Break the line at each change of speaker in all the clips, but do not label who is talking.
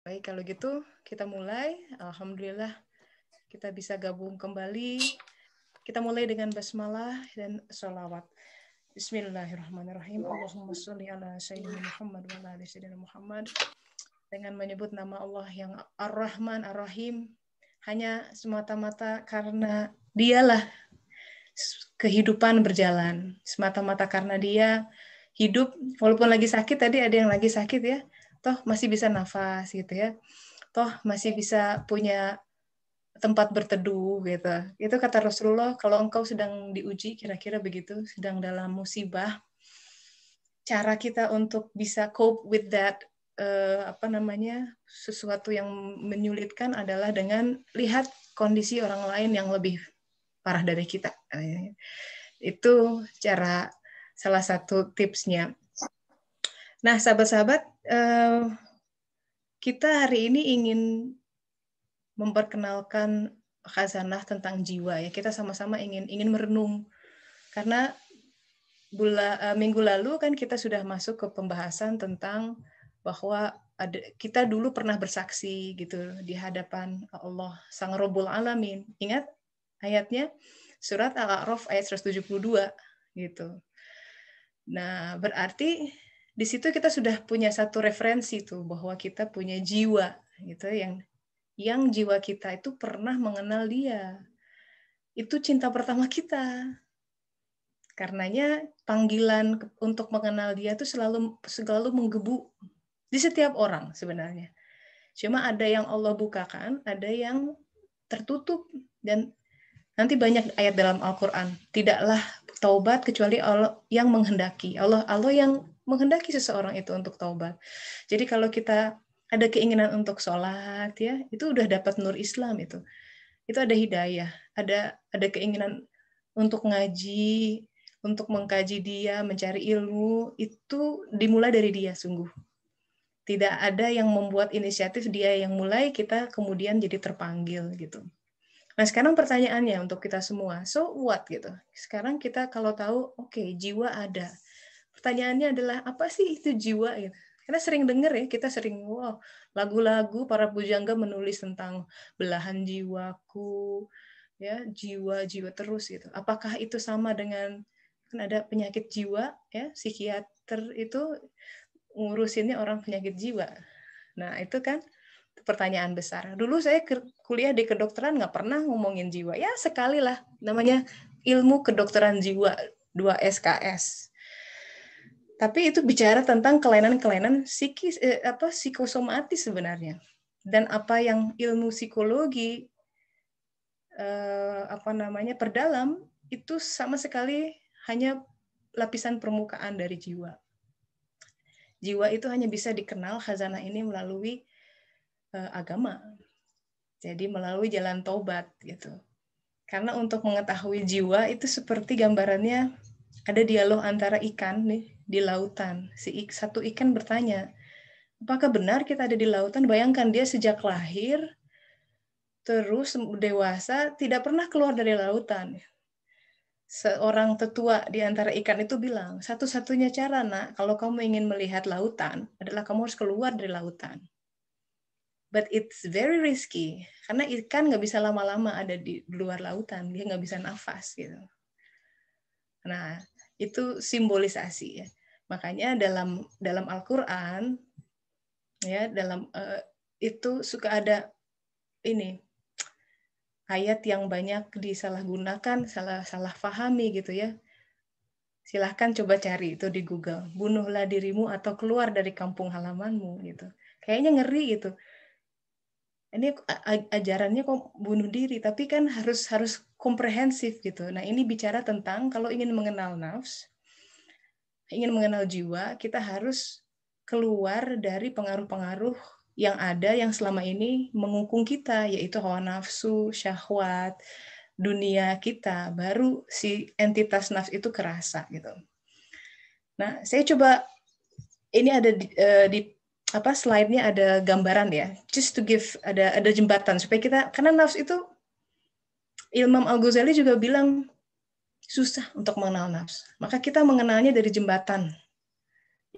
Baik, kalau gitu kita mulai. Alhamdulillah kita bisa gabung kembali. Kita mulai dengan basmalah dan sholawat. Bismillahirrahmanirrahim. Allahumma sholli ala sayyidina Muhammad wa ala ali sayyidina Muhammad. Dengan menyebut nama Allah yang Ar-Rahman, Ar-Rahim, hanya semata-mata karena Dialah kehidupan berjalan. Semata-mata karena Dia hidup, walaupun lagi sakit, tadi ada yang lagi sakit ya, toh masih bisa nafas gitu ya. Toh masih bisa punya tempat berteduh gitu. Itu kata Rasulullah, kalau engkau sedang diuji, kira-kira begitu, sedang dalam musibah, cara kita untuk bisa cope with that sesuatu yang menyulitkan adalah dengan lihat kondisi orang lain yang lebih parah dari kita. Itu salah satu tipsnya. Nah, sahabat-sahabat, kita hari ini ingin memperkenalkan khazanah tentang jiwa ya. Kita sama-sama ingin merenung karena minggu lalu kan kita sudah masuk ke pembahasan tentang bahwa kita dulu pernah bersaksi gitu di hadapan Allah Sang Rabbul Alamin. Ingat ayatnya surat Al-A'raf ayat 172 gitu. Nah, berarti di situ kita sudah punya satu referensi tuh bahwa kita punya jiwa gitu yang jiwa kita itu pernah mengenal Dia. Itu cinta pertama kita. Karenanya panggilan untuk mengenal Dia itu selalu menggebu di setiap orang sebenarnya. Cuma ada yang Allah bukakan, ada yang tertutup, dan nanti banyak ayat dalam Al-Quran. Tidaklah taubat kecuali Allah yang menghendaki. Allah yang menghendaki seseorang itu untuk taubat. Jadi kalau kita ada keinginan untuk sholat, ya itu udah dapat nur Islam itu. Itu ada hidayah, ada keinginan untuk ngaji, untuk mengkaji Dia, mencari ilmu, itu dimulai dari Dia sungguh. Tidak ada yang membuat inisiatif, Dia yang mulai, kita kemudian jadi terpanggil gitu. Nah, sekarang pertanyaannya untuk kita semua, so what gitu. Sekarang kita kalau tahu, oke, jiwa ada. Pertanyaannya adalah apa sih itu jiwa gitu. Karena sering dengar ya, kita sering lagu-lagu para pujangga menulis tentang belahan jiwaku, ya, jiwa terus gitu. Apakah itu sama dengan kan ada penyakit jiwa ya, psikiater itu ngurusinnya orang penyakit jiwa. Nah, itu kan pertanyaan besar. Dulu saya kuliah di kedokteran nggak pernah ngomongin jiwa. Ya sekali lah, namanya ilmu kedokteran jiwa 2 SKS. Tapi itu bicara tentang kelainan-kelainan psikosomatis sebenarnya. Dan apa yang ilmu psikologi perdalam itu sama sekali hanya lapisan permukaan dari jiwa. Jiwa itu hanya bisa dikenal khazanah ini melalui agama. Jadi melalui jalan taubat gitu. Karena untuk mengetahui jiwa itu seperti gambarannya ada dialog antara ikan nih di lautan. Satu ikan bertanya, apakah benar kita ada di lautan? Bayangkan dia sejak lahir terus dewasa tidak pernah keluar dari lautan. Seorang tetua di antara ikan itu bilang, satu-satunya cara nak, kalau kamu ingin melihat lautan adalah kamu harus keluar dari lautan. But it's very risky, karena ikan nggak bisa lama-lama ada di luar lautan, dia nggak bisa nafas gitu. Nah, itu simbolisasi ya. Makanya dalam Al-Quran ya itu suka ada ini ayat yang banyak disalahgunakan, salah pahami gitu ya. Silahkan coba cari itu di Google. Bunuhlah dirimu atau keluar dari kampung halamanmu gitu. Kayaknya ngeri gitu. Ini ajarannya kok bunuh diri, tapi kan harus komprehensif gitu. Nah, ini bicara tentang kalau ingin mengenal nafs, ingin mengenal jiwa, kita harus keluar dari pengaruh-pengaruh yang ada yang selama ini mengungkung kita, yaitu hawa nafsu, syahwat, dunia kita, baru si entitas nafs itu kerasa gitu. Nah, saya coba ini ada di slide-nya ada gambaran ya, just to give ada jembatan supaya kita, karena nafs itu Imam Al-Ghazali juga bilang susah untuk mengenal nafs. Maka kita mengenalnya dari jembatan,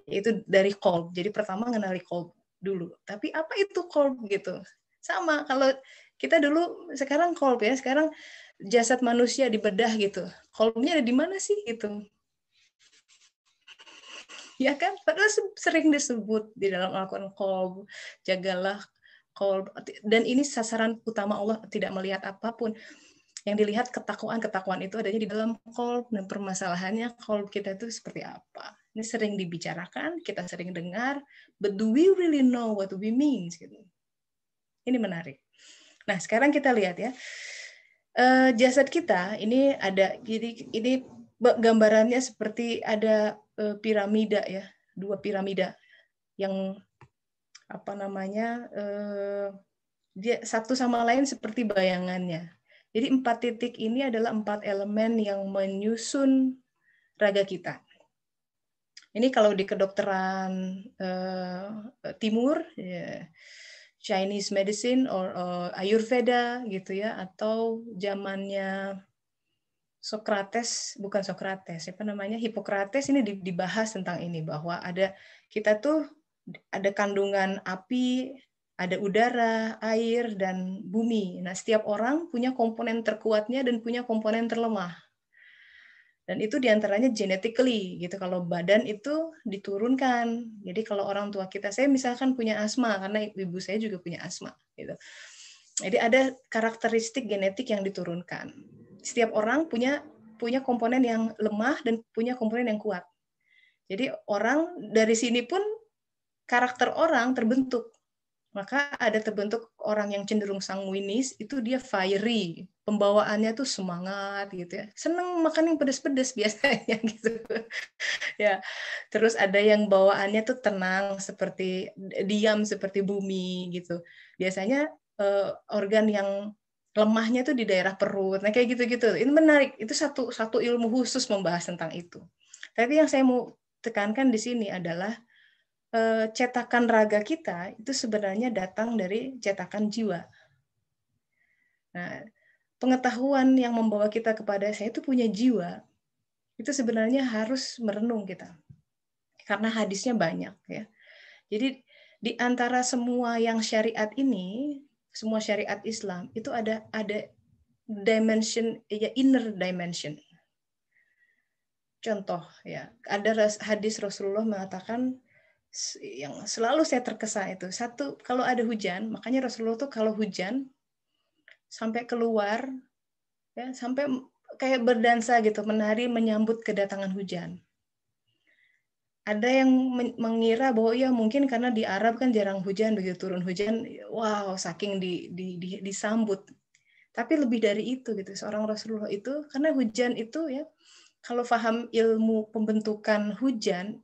yaitu dari qalb. Jadi pertama mengenali qalb. dulu. Tapi apa itu qalb gitu? Sama kalau kita dulu, sekarang qalb ya, sekarang jasad manusia dibedah gitu. Qalbnya ada di mana sih gitu? Ya kan? Padahal sering disebut di dalam Al-Quran, qalb, jagalah qalb. Dan ini sasaran utama Allah, tidak melihat apapun. Yang dilihat ketakwaan itu adanya di dalam qalb, dan permasalahannya qalb kita itu seperti apa. Ini sering dibicarakan, kita sering dengar, but do we really know what we mean? Gitu. Ini menarik. Nah, sekarang kita lihat ya. Jasad kita ini ada, jadi ini gambarannya seperti ada piramida ya, 2 piramida yang apa namanya, dia satu sama lain seperti bayangannya. Jadi 4 titik ini adalah 4 elemen yang menyusun raga kita. Ini kalau di kedokteran timur, ya, Chinese medicine or Ayurveda gitu ya, atau zamannya Socrates, bukan Socrates, apa namanya, Hippocrates, ini dibahas tentang ini, bahwa kita tuh ada kandungan api, ada udara, air, dan bumi. Nah, setiap orang punya komponen terkuatnya dan punya komponen terlemah. Dan itu diantaranya genetically gitu. Kalau badan itu diturunkan. Jadi kalau orang tua kita, saya misalkan punya asma karena ibu saya juga punya asma gitu. Jadi ada karakteristik genetik yang diturunkan. Setiap orang punya komponen yang lemah dan punya komponen yang kuat. Jadi orang dari sini pun karakter orang terbentuk. Maka ada terbentuk orang yang cenderung sanguinis, itu dia fiery, pembawaannya tuh semangat gitu ya, seneng makan yang pedas-pedas biasanya gitu ya. Terus ada yang bawaannya tuh tenang, seperti diam seperti bumi gitu. Biasanya organ yang lemahnya tuh di daerah perut. Nah kayak gitu-gitu. Ini menarik. Itu satu ilmu khusus membahas tentang itu. Tapi yang saya mau tekankan di sini adalah cetakan raga kita itu sebenarnya datang dari cetakan jiwa. Nah, pengetahuan yang membawa kita kepada saya itu punya jiwa, itu sebenarnya harus merenung kita. Karena hadisnya banyak ya. Jadi di antara semua yang syariat ini, semua syariat Islam itu ada dimension, ya, inner dimension. Contoh ya, ada hadis Rasulullah mengatakan yang selalu saya terkesan itu, satu, kalau ada hujan, makanya Rasulullah tuh kalau hujan sampai keluar ya, sampai kayak berdansa gitu, menari menyambut kedatangan hujan. Ada yang mengira bahwa ya mungkin karena di Arab kan jarang hujan, begitu turun hujan, wow, saking disambut. Tapi lebih dari itu gitu, seorang Rasulullah itu, karena hujan itu ya, kalau paham ilmu pembentukan hujan,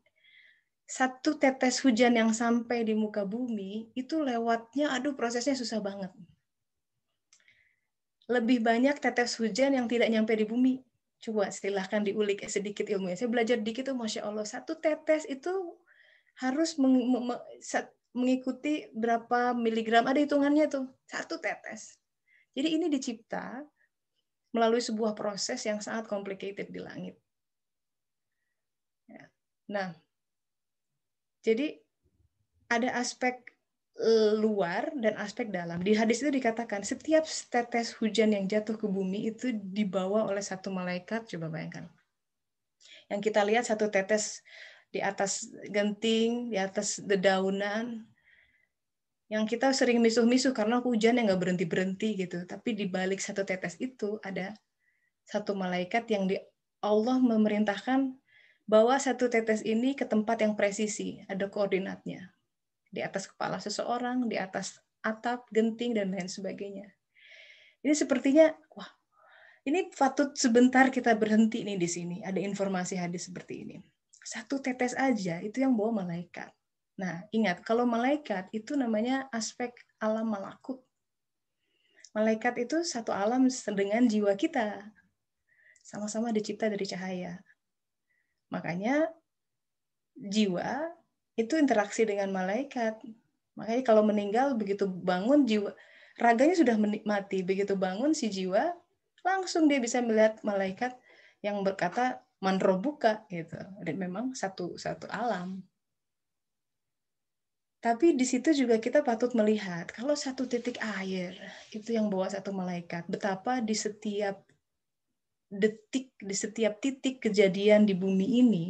satu tetes hujan yang sampai di muka bumi, itu lewatnya, aduh prosesnya susah banget. Lebih banyak tetes hujan yang tidak nyampe di bumi. Coba silahkan diulik sedikit ilmunya. Saya belajar dikit tuh, Masya Allah. Satu tetes itu harus mengikuti berapa miligram, ada hitungannya tuh. Satu tetes. Jadi ini dicipta melalui sebuah proses yang sangat complicated di langit. Nah, jadi ada aspek luar dan aspek dalam. Di hadis itu dikatakan setiap tetes hujan yang jatuh ke bumi itu dibawa oleh satu malaikat. Coba bayangkan. Yang kita lihat satu tetes di atas genting, di atas dedaunan, yang kita sering misuh-misuh karena hujan yang nggak berhenti-berhenti gitu. Tapi di balik satu tetes itu ada satu malaikat yang Allah memerintahkan bawa satu tetes ini ke tempat yang presisi, ada koordinatnya. Di atas kepala seseorang, di atas atap, genting, dan lain sebagainya. Ini sepertinya, wah, ini patut sebentar kita berhenti nih di sini. Ada informasi hadis seperti ini. Satu tetes aja, itu yang bawa malaikat. Nah, ingat, kalau malaikat itu namanya aspek alam malakut. Malaikat itu satu alam dengan jiwa kita. Sama-sama dicipta dari cahaya. Makanya jiwa itu interaksi dengan malaikat. Makanya kalau meninggal, begitu bangun jiwa, raganya sudah mati. Begitu bangun si jiwa, langsung dia bisa melihat malaikat yang berkata man robuka gitu. Dan memang satu alam. Tapi di situ juga kita patut melihat, kalau satu titik air itu yang bawa satu malaikat, betapa di setiap detik, di setiap titik kejadian di bumi ini,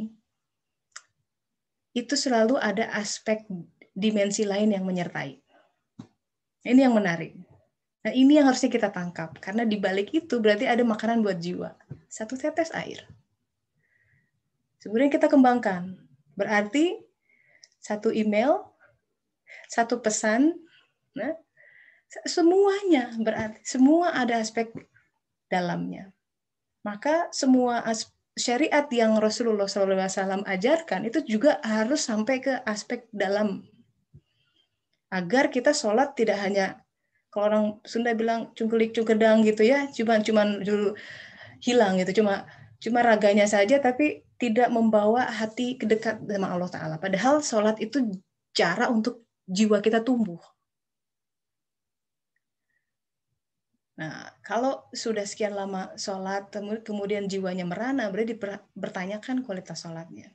itu selalu ada aspek dimensi lain yang menyertai. Ini yang menarik. Nah, ini yang harusnya kita tangkap, karena di balik itu berarti ada makanan buat jiwa. Satu tetes air. Kemudian kita kembangkan. Berarti satu email, satu pesan, nah, semuanya berarti semua ada aspek dalamnya. Maka semua syariat yang Rasulullah SAW ajarkan itu juga harus sampai ke aspek dalam. Agar kita sholat tidak hanya, kalau orang Sunda bilang cungkelik cungkedang gitu ya, cuman dulu hilang gitu, cuma raganya saja, tapi tidak membawa hati kedekat sama Allah Ta'ala. Padahal sholat itu cara untuk jiwa kita tumbuh. Nah, kalau sudah sekian lama sholat, kemudian jiwanya merana, berarti bertanyakan kualitas sholatnya.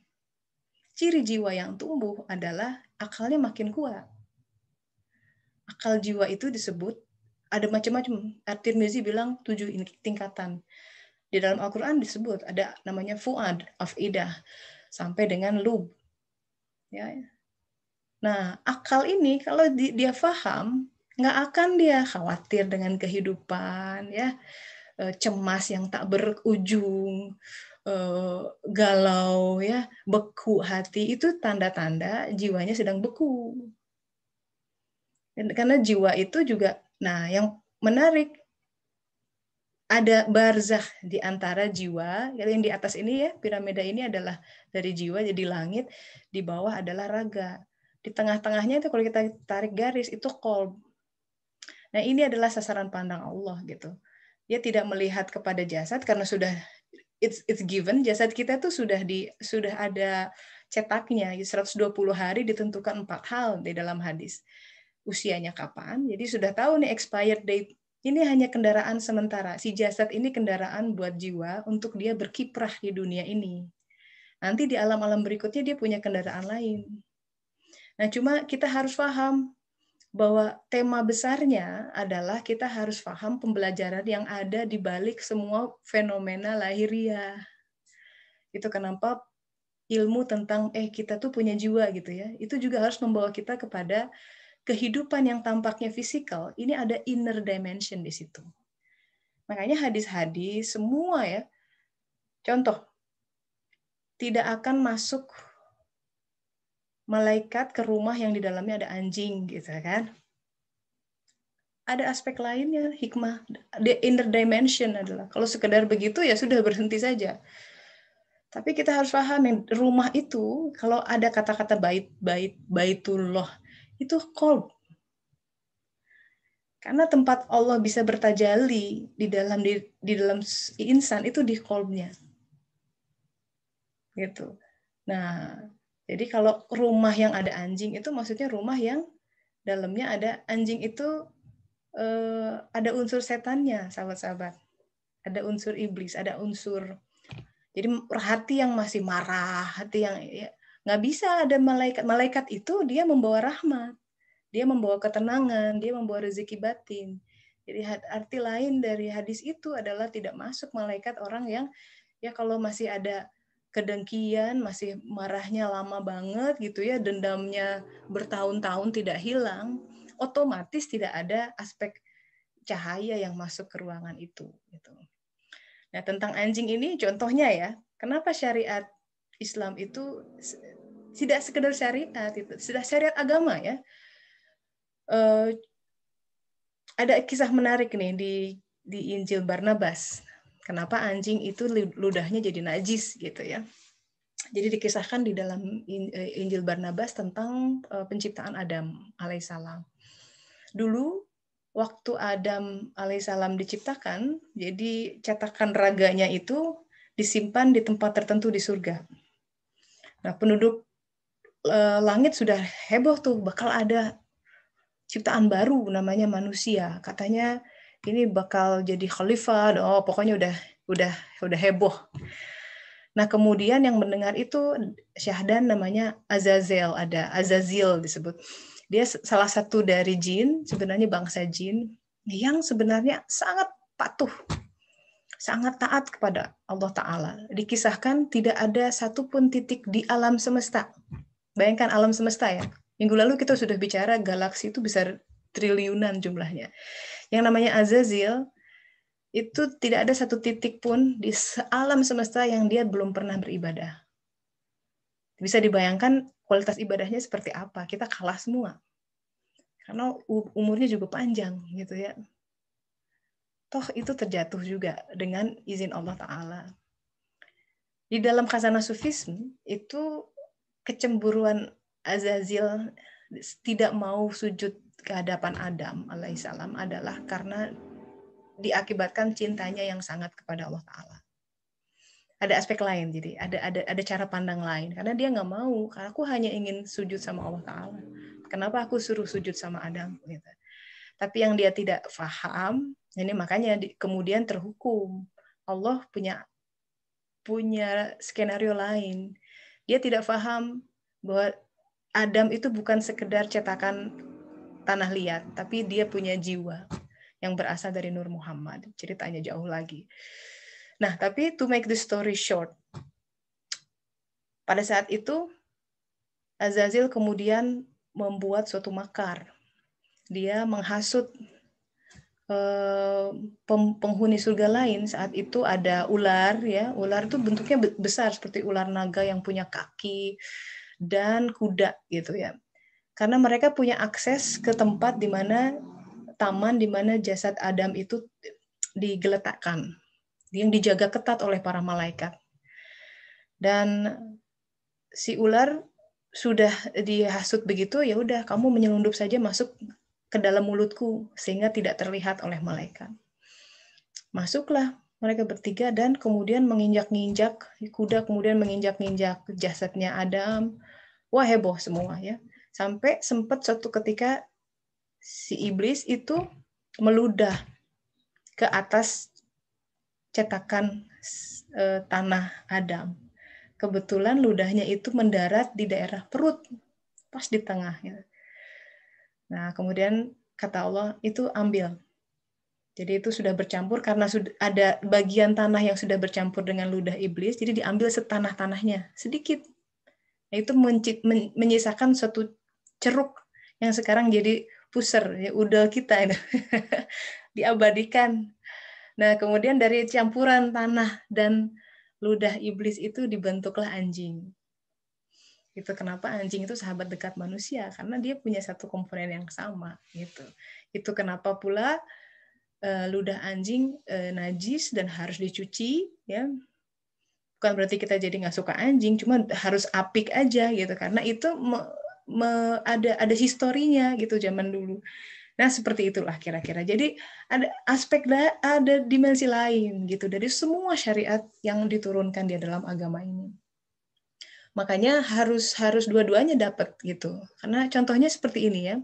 Ciri jiwa yang tumbuh adalah akalnya makin kuat. Akal jiwa itu disebut, ada macam-macam. At-Tirmizi bilang 7 tingkatan. Di dalam Al-Quran disebut, ada namanya fuad, afidah, sampai dengan lub. Ya. Nah, akal ini kalau dia faham, nggak akan dia khawatir dengan kehidupan, ya, cemas yang tak berujung, galau, ya, beku hati, itu tanda-tanda jiwanya sedang beku. Dan karena jiwa itu juga, nah yang menarik, ada barzakh di antara jiwa, yang di atas ini ya, piramida ini adalah dari jiwa jadi langit, di bawah adalah raga. Di tengah-tengahnya itu kalau kita tarik garis itu qalb. Nah, ini adalah sasaran pandang Allah gitu. Dia tidak melihat kepada jasad karena sudah it's given, jasad kita tuh sudah ada cetaknya. 120 hari ditentukan 4 hal di dalam hadis. Usianya kapan? Jadi sudah tahu nih expired date. Ini hanya kendaraan sementara. Si jasad ini kendaraan buat jiwa untuk dia berkiprah di dunia ini. Nanti di alam-alam berikutnya dia punya kendaraan lain. Nah, cuma kita harus paham bahwa tema besarnya adalah kita harus paham pembelajaran yang ada di balik semua fenomena lahiriah. Itu kenapa ilmu tentang kita tuh punya jiwa gitu ya. Itu juga harus membawa kita kepada kehidupan yang tampaknya fisikal, ini ada inner dimension di situ. Makanya hadis-hadis semua ya, contoh, tidak akan masuk malaikat ke rumah yang di dalamnya ada anjing, gitu kan? Ada aspek lainnya, hikmah, the inner dimension adalah, kalau sekedar begitu ya sudah berhenti saja. Tapi kita harus paham yang rumah itu, kalau ada kata-kata baitullah, itu qalb. Karena tempat Allah bisa bertajalli di dalam insan itu di qalbnya. Gitu. Nah, jadi kalau rumah yang ada anjing itu maksudnya rumah yang dalamnya ada anjing itu ada unsur setannya, sahabat-sahabat. Ada unsur iblis, ada unsur. Jadi hati yang masih marah, hati yang ya, nggak bisa ada malaikat. Malaikat itu dia membawa rahmat. Dia membawa ketenangan, dia membawa rezeki batin. Jadi arti lain dari hadis itu adalah tidak masuk malaikat orang yang ya kalau masih ada kedengkian, masih marahnya lama banget gitu ya, dendamnya bertahun-tahun tidak hilang, otomatis tidak ada aspek cahaya yang masuk ke ruangan itu. Gitu. Nah, tentang anjing ini contohnya ya, kenapa syariat Islam itu tidak sekedar syariat, itu sudah syariat agama ya. Ada kisah menarik nih di Injil Barnabas. Kenapa anjing itu ludahnya jadi najis gitu ya. Jadi dikisahkan di dalam Injil Barnabas tentang penciptaan Adam alaihissalam. Dulu waktu Adam alaihissalam diciptakan, jadi cetakan raganya itu disimpan di tempat tertentu di surga. Nah, penduduk langit sudah heboh tuh, bakal ada ciptaan baru namanya manusia. Katanya ini bakal jadi khalifah. Oh, pokoknya udah heboh. Nah, kemudian yang mendengar itu syahdan namanya Azazel, ada Azazil disebut. Dia salah satu dari jin, sebenarnya bangsa jin, yang sebenarnya sangat patuh, sangat taat kepada Allah Ta'ala. Dikisahkan tidak ada satupun titik di alam semesta. Bayangkan alam semesta ya. Minggu lalu kita sudah bicara galaksi itu besar triliunan jumlahnya. Yang namanya Azazil, itu tidak ada satu titik pun di alam semesta yang dia belum pernah beribadah. Bisa dibayangkan kualitas ibadahnya seperti apa. Kita kalah semua. Karena umurnya juga panjang gitu ya. Toh itu terjatuh juga dengan izin Allah Ta'ala. Di dalam khazanah sufisme itu kecemburuan Azazil tidak mau sujud ke hadapan Adam alaihissalam adalah karena diakibatkan cintanya yang sangat kepada Allah Ta'ala. Ada aspek lain, jadi ada cara pandang lain. Karena dia nggak mau, karena aku hanya ingin sujud sama Allah Ta'ala. Kenapa aku suruh sujud sama Adam? Gitu. Tapi yang dia tidak paham, ini makanya kemudian terhukum. Allah punya skenario lain. Dia tidak paham bahwa Adam itu bukan sekedar cetakan tanah liat, tapi dia punya jiwa yang berasal dari Nur Muhammad. Ceritanya jauh lagi. Nah, tapi to make the story short, pada saat itu Azazil kemudian membuat suatu makar. Dia menghasut penghuni surga lain. Saat itu ada ular, ya. Ular itu bentuknya besar seperti ular naga yang punya kaki dan kuda gitu ya. Karena mereka punya akses ke tempat di mana taman di mana jasad Adam itu digeletakkan, yang dijaga ketat oleh para malaikat. Dan si ular sudah dihasut begitu, ya udah kamu menyelundup saja masuk ke dalam mulutku sehingga tidak terlihat oleh malaikat. Masuklah mereka bertiga dan kemudian menginjak-injak kuda, kemudian menginjak-injak jasadnya Adam. Wah, heboh semua ya. Sampai sempat suatu ketika si iblis itu meludah ke atas cetakan tanah Adam. Kebetulan ludahnya itu mendarat di daerah perut, pas di tengah. Nah, kemudian kata Allah, itu ambil. Jadi itu sudah bercampur, karena sudah ada bagian tanah yang sudah bercampur dengan ludah iblis, jadi diambil setanah-tanahnya, sedikit. Nah, itu menyisakan suatu ceruk yang sekarang jadi puser, ya, udel kita. Diabadikan. Nah, kemudian dari campuran tanah dan ludah iblis itu dibentuklah anjing. Itu kenapa anjing itu sahabat dekat manusia, karena dia punya satu komponen yang sama gitu. Itu kenapa pula ludah anjing najis dan harus dicuci ya. Bukan berarti kita jadi nggak suka anjing, cuma harus apik aja gitu, karena itu ada historinya gitu zaman dulu. Nah, seperti itulah kira-kira. Jadi ada aspek, ada dimensi lain gitu dari semua syariat yang diturunkan di dalam agama ini. Makanya harus dua-duanya dapat gitu. Karena contohnya seperti ini ya.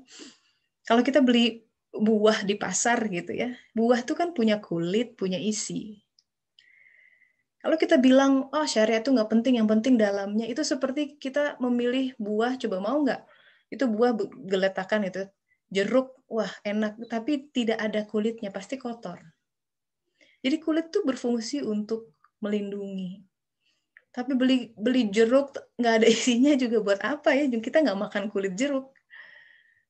Kalau kita beli buah di pasar gitu ya, buah itu kan punya kulit, punya isi. Kalau kita bilang, oh syariat itu nggak penting, yang penting dalamnya, itu seperti kita memilih buah, coba mau nggak? Itu buah geletakan itu, jeruk, wah enak, tapi tidak ada kulitnya, pasti kotor. Jadi kulit tuh berfungsi untuk melindungi. Tapi beli jeruk nggak ada isinya juga buat apa ya? Kita nggak makan kulit jeruk.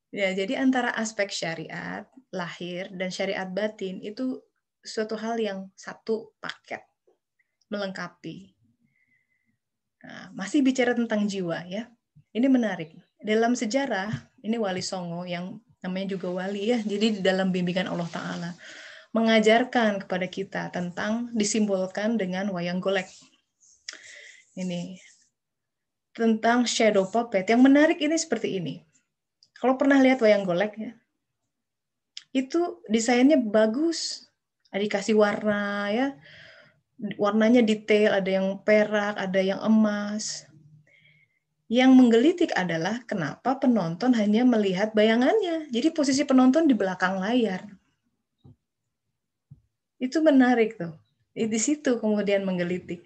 Ya, jadi antara aspek syariat lahir dan syariat batin itu suatu hal yang satu paket, melengkapi. Nah, masih bicara tentang jiwa ya. Ini menarik. Dalam sejarah, ini Wali Songo yang namanya juga wali ya. Jadi di dalam bimbingan Allah Ta'ala mengajarkan kepada kita tentang disimbolkan dengan wayang golek. Ini tentang shadow puppet. Yang menarik ini seperti ini. Kalau pernah lihat wayang golek ya, itu desainnya bagus, dikasih warna ya, warnanya detail, ada yang perak, ada yang emas. Yang menggelitik adalah kenapa penonton hanya melihat bayangannya. Jadi posisi penonton di belakang layar. Itu menarik tuh. Di situ kemudian menggelitik.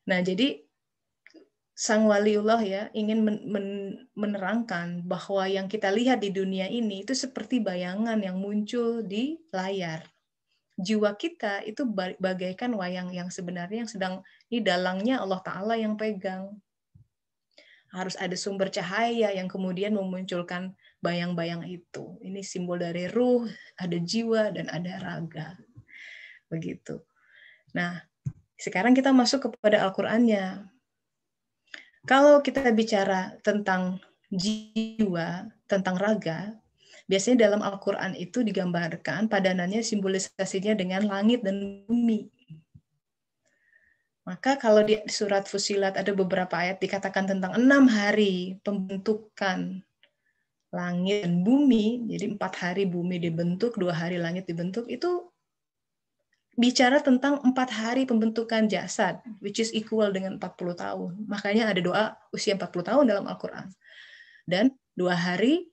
Nah, jadi sang waliullah ya ingin menerangkan bahwa yang kita lihat di dunia ini itu seperti bayangan yang muncul di layar. Jiwa kita itu bagaikan wayang yang sebenarnya yang sedang di dalangnya Allah Ta'ala yang pegang. Harus ada sumber cahaya yang kemudian memunculkan bayang-bayang itu. Ini simbol dari ruh, ada jiwa, dan ada raga. Begitu. Nah, sekarang kita masuk kepada Al-Qur'annya. Kalau kita bicara tentang jiwa, tentang raga, biasanya dalam Al-Quran itu digambarkan padanannya simbolisasinya dengan langit dan bumi. Maka kalau di surat Fussilat ada beberapa ayat dikatakan tentang 6 hari pembentukan langit dan bumi, jadi 4 hari bumi dibentuk, 2 hari langit dibentuk, itu bicara tentang 4 hari pembentukan jasad, which is equal dengan 40 tahun. Makanya ada doa usia 40 tahun dalam Al-Quran. Dan 2 hari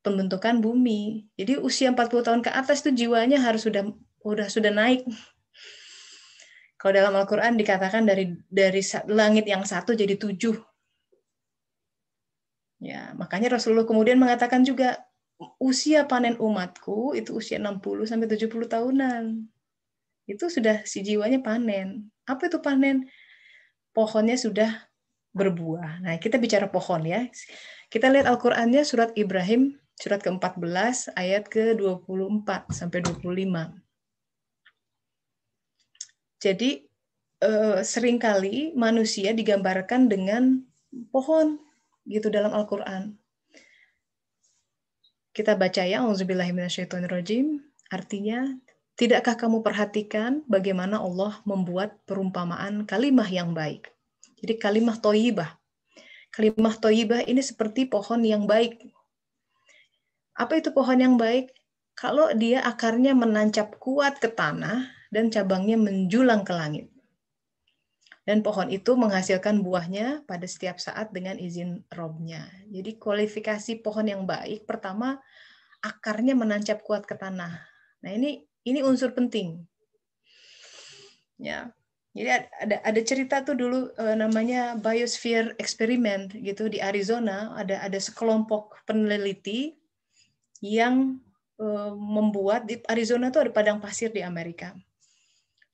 pembentukan bumi. Jadi usia 40 tahun ke atas itu jiwanya harus sudah naik. Kalau dalam Al-Quran dikatakan dari langit yang 1 jadi 7. Ya, makanya Rasulullah kemudian mengatakan juga usia panen umatku itu usia 60 sampai 70 tahunan. Itu sudah si jiwanya panen. Apa itu panen? Pohonnya sudah berbuah. Nah, kita bicara pohon ya. Kita lihat Al-Qur'annya surat Ibrahim, surat ke-14 ayat ke-24 sampai 25. Jadi seringkali manusia digambarkan dengan pohon gitu dalam Al-Qur'an. Kita baca ya, auzubillahiminasyaitonirrajim. Artinya, tidakkah kamu perhatikan bagaimana Allah membuat perumpamaan kalimah yang baik? Jadi kalimah thayyibah. Kalimah thayyibah ini seperti pohon yang baik. Apa itu pohon yang baik? Kalau dia akarnya menancap kuat ke tanah dan cabangnya menjulang ke langit. Dan pohon itu menghasilkan buahnya pada setiap saat dengan izin Robnya. Jadi kualifikasi pohon yang baik, pertama akarnya menancap kuat ke tanah. Nah, ini unsur penting. Ya. Jadi ada cerita tuh dulu namanya Biosphere Experiment gitu di Arizona, ada sekelompok peneliti yang membuat di Arizona tuh ada padang pasir di Amerika.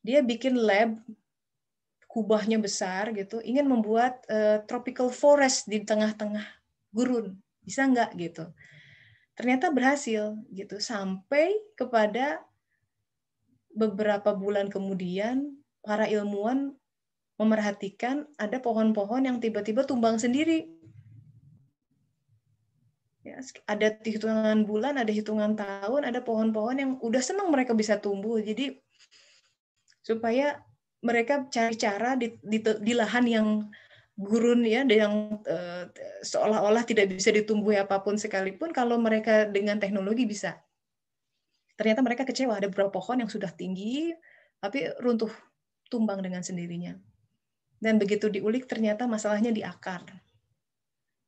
Dia bikin lab kubahnya besar gitu, ingin membuat tropical forest di tengah-tengah gurun. Bisa nggak gitu? Ternyata berhasil gitu sampai kepada beberapa bulan kemudian para ilmuwan memerhatikan ada pohon-pohon yang tiba-tiba tumbang sendiri. Ya, ada hitungan bulan, ada hitungan tahun, ada pohon-pohon yang udah senang mereka bisa tumbuh. Jadi supaya mereka cari cara di lahan yang gurun ya, yang seolah-olah tidak bisa ditumbuhi apapun sekalipun, kalau mereka dengan teknologi bisa. Ternyata mereka kecewa, ada beberapa pohon yang sudah tinggi, tapi runtuh, tumbang dengan sendirinya. Dan begitu diulik, ternyata masalahnya di akar.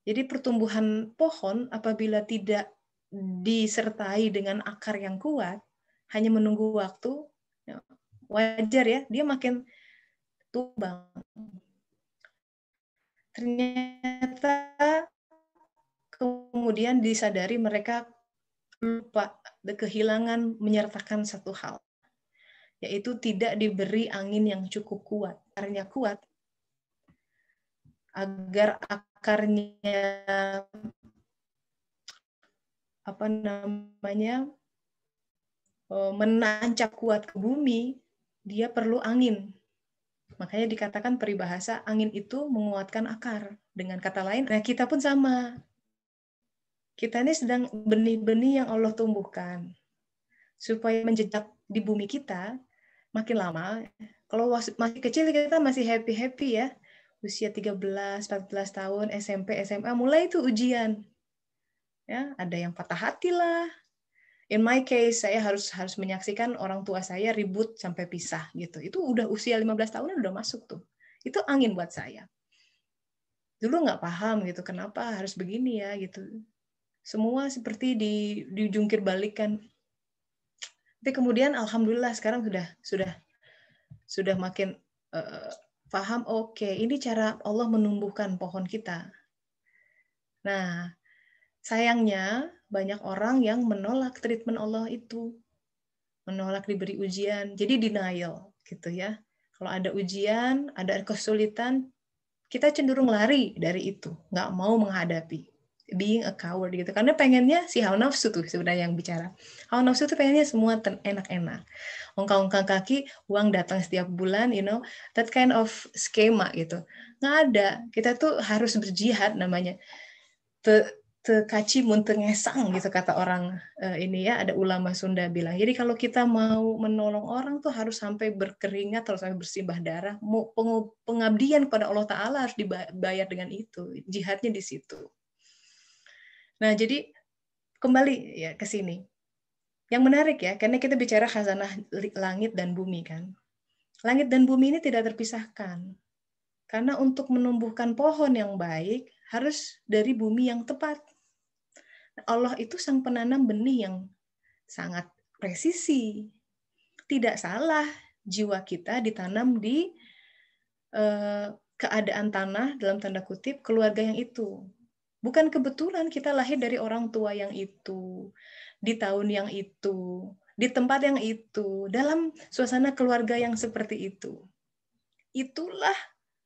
Jadi pertumbuhan pohon apabila tidak disertai dengan akar yang kuat, hanya menunggu waktu, wajar ya, dia makin tumbang. Ternyata kemudian disadari mereka lupa, kehilangan menyertakan satu hal, yaitu tidak diberi angin yang cukup kuat. Akarnya kuat, agar akarnya menancap kuat ke bumi, dia perlu angin. Makanya dikatakan peribahasa angin itu menguatkan akar. Dengan kata lain, nah kita pun sama. Kita ini sedang benih-benih yang Allah tumbuhkan. Supaya menjejak di bumi kita, makin lama, kalau masih kecil kita masih happy-happy ya. Usia 13, 14 tahun, SMP, SMA, mulai itu ujian. Ya, ada yang patah hati lah. In my case, saya harus menyaksikan orang tua saya ribut sampai pisah gitu. Itu udah usia 15 tahunan udah masuk tuh. Itu angin buat saya. Dulu nggak paham gitu, kenapa harus begini ya gitu. Semua seperti dijungkir balikan. Tapi kemudian alhamdulillah sekarang sudah makin paham, oke, ini cara Allah menumbuhkan pohon kita. Nah, sayangnya banyak orang yang menolak treatment Allah itu, menolak diberi ujian, jadi denial gitu ya. Kalau ada ujian, ada kesulitan, kita cenderung lari dari itu, nggak mau menghadapi. Being a coward gitu. Karena pengennya si hawa nafsu tuh sebenarnya yang bicara. Hawa nafsu tuh pengennya semua enak-enak. Ongkang-ongkang kaki, uang datang setiap bulan, that kind of skema gitu. Nggak ada. Kita tuh harus berjihad namanya. Tekaci muntengesang gitu kata orang ini ya, ada ulama Sunda bilang. Jadi kalau kita mau menolong orang tuh harus sampai berkeringat, harus sampai bersimbah darah. Pengabdian kepada Allah Ta'ala harus dibayar dengan itu. Jihadnya di situ. Nah, jadi kembali ya ke sini. Yang menarik ya, karena kita bicara khazanah langit dan bumi kan. Langit dan bumi ini tidak terpisahkan. Karena untuk menumbuhkan pohon yang baik harus dari bumi yang tepat. Allah itu sang penanam benih yang sangat presisi. Tidak salah jiwa kita ditanam di keadaan tanah, dalam tanda kutip, keluarga yang itu. Bukan kebetulan kita lahir dari orang tua yang itu, di tahun yang itu, di tempat yang itu, dalam suasana keluarga yang seperti itu. Itulah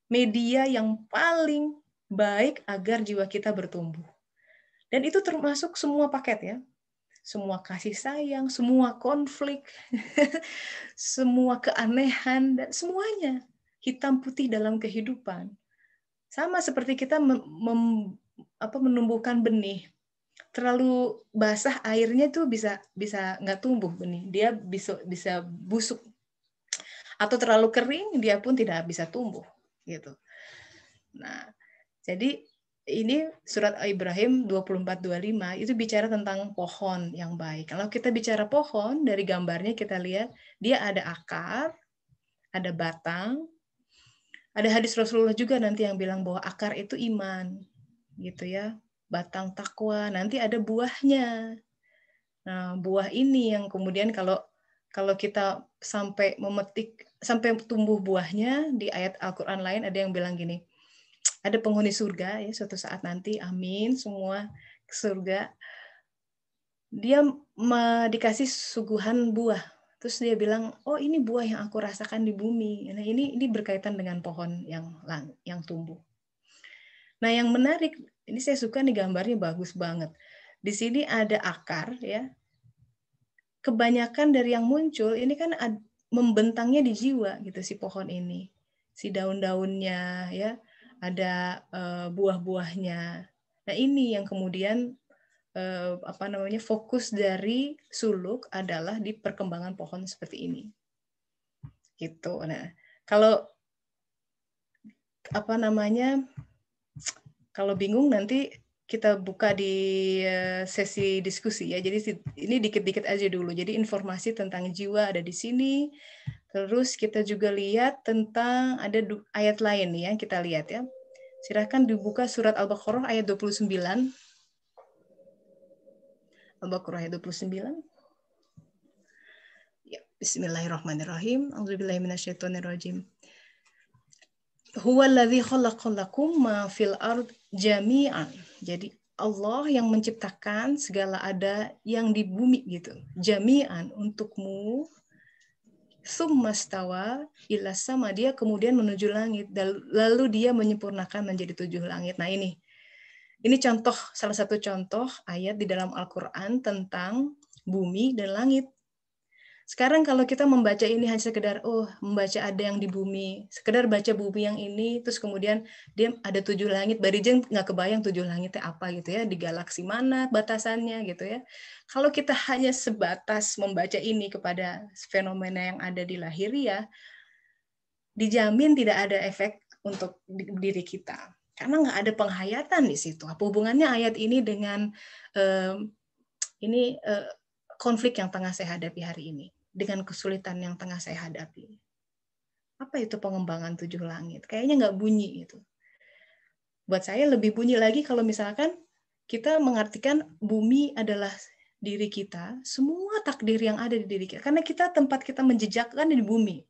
media yang paling baik agar jiwa kita bertumbuh. Dan itu termasuk semua paket ya. Semua kasih sayang, semua konflik, semua keanehan, dan semuanya hitam putih dalam kehidupan. Sama seperti kita menumbuhkan benih. Terlalu basah airnya tuh bisa nggak tumbuh benih. Dia bisa busuk. Atau terlalu kering dia pun tidak bisa tumbuh gitu. Nah, jadi ini surat Ibrahim 24-25 itu bicara tentang pohon yang baik. Kalau kita bicara pohon, dari gambarnya kita lihat dia ada akar, ada batang, ada hadis Rasulullah juga nanti yang bilang bahwa akar itu iman, gitu ya, batang takwa, nanti ada buahnya. Nah, buah ini yang kemudian kalau kita sampai memetik, sampai tumbuh buahnya, di ayat Al-Quran lain ada yang bilang gini, ada penghuni surga ya suatu saat nanti, amin, semua ke surga, dia dikasih suguhan buah, terus dia bilang, oh ini buah yang aku rasakan di bumi. Nah ini berkaitan dengan pohon yang tumbuh. Nah yang menarik, ini saya suka nih gambarnya bagus banget. Di sini ada akar ya. Kebanyakan dari yang muncul ini kan membentangnya di jiwa gitu si pohon ini, si daun-daunnya ya, ada buah-buahnya. Nah ini yang kemudian fokus dari suluk adalah di perkembangan pohon seperti ini. Gitu. Nah, kalau kalau bingung nanti kita buka di sesi diskusi ya. Jadi ini dikit-dikit aja dulu. Jadi informasi tentang jiwa ada di sini. Terus kita juga lihat tentang ada ayat lain ya, kita lihat ya. Silahkan dibuka surat Al-Baqarah ayat 29. Al-Baqarah ayat 29. Ya, bismillahirrahmanirrahim. A'udzubillahi minasyaitonirrajim. Huwallazi khalaqalakum ma fil ard jami'an. Jadi Allah yang menciptakan segala ada yang di bumi gitu. Jami'an untukmu. Summastawa ila sama, dia kemudian menuju langit, lalu dia menyempurnakan menjadi 7 langit. Nah ini contoh, salah satu contoh ayat di dalam Al-Quran tentang bumi dan langit. Sekarang kalau kita membaca ini hanya sekedar membaca ada yang di bumi, sekedar baca bumi yang ini, terus kemudian dia ada 7 langit, Barijen nggak kebayang 7 langitnya apa gitu ya, di galaksi mana batasannya gitu ya. Kalau kita hanya sebatas membaca ini kepada fenomena yang ada di lahiriah, dijamin tidak ada efek untuk diri kita. Karena nggak ada penghayatan di situ. Apa hubungannya ayat ini dengan konflik yang tengah saya hadapi hari ini, dengan kesulitan yang tengah saya hadapi? Apa itu pengembangan 7 langit? Kayaknya nggak bunyi itu. Buat saya lebih bunyi lagi kalau misalkan kita mengartikan bumi adalah diri kita, semua takdir yang ada di diri kita. Karena tempat kita menjejakkan di bumi.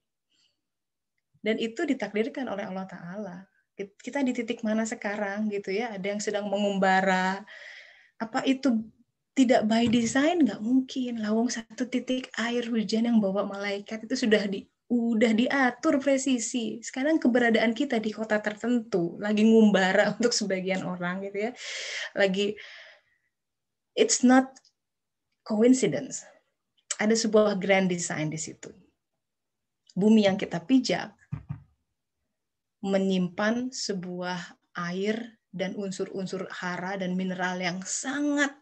Dan itu ditakdirkan oleh Allah Ta'ala. Kita di titik mana sekarang gitu ya, ada yang sedang mengumbara. Apa itu tidak by design? Nggak mungkin. Lawang satu titik air hujan yang bawa malaikat itu udah diatur presisi. Sekarang keberadaan kita di kota tertentu lagi ngumbara untuk sebagian orang gitu ya. It's not coincidence. Ada sebuah grand design di situ. Bumi yang kita pijak menyimpan sebuah air dan unsur-unsur hara dan mineral yang sangat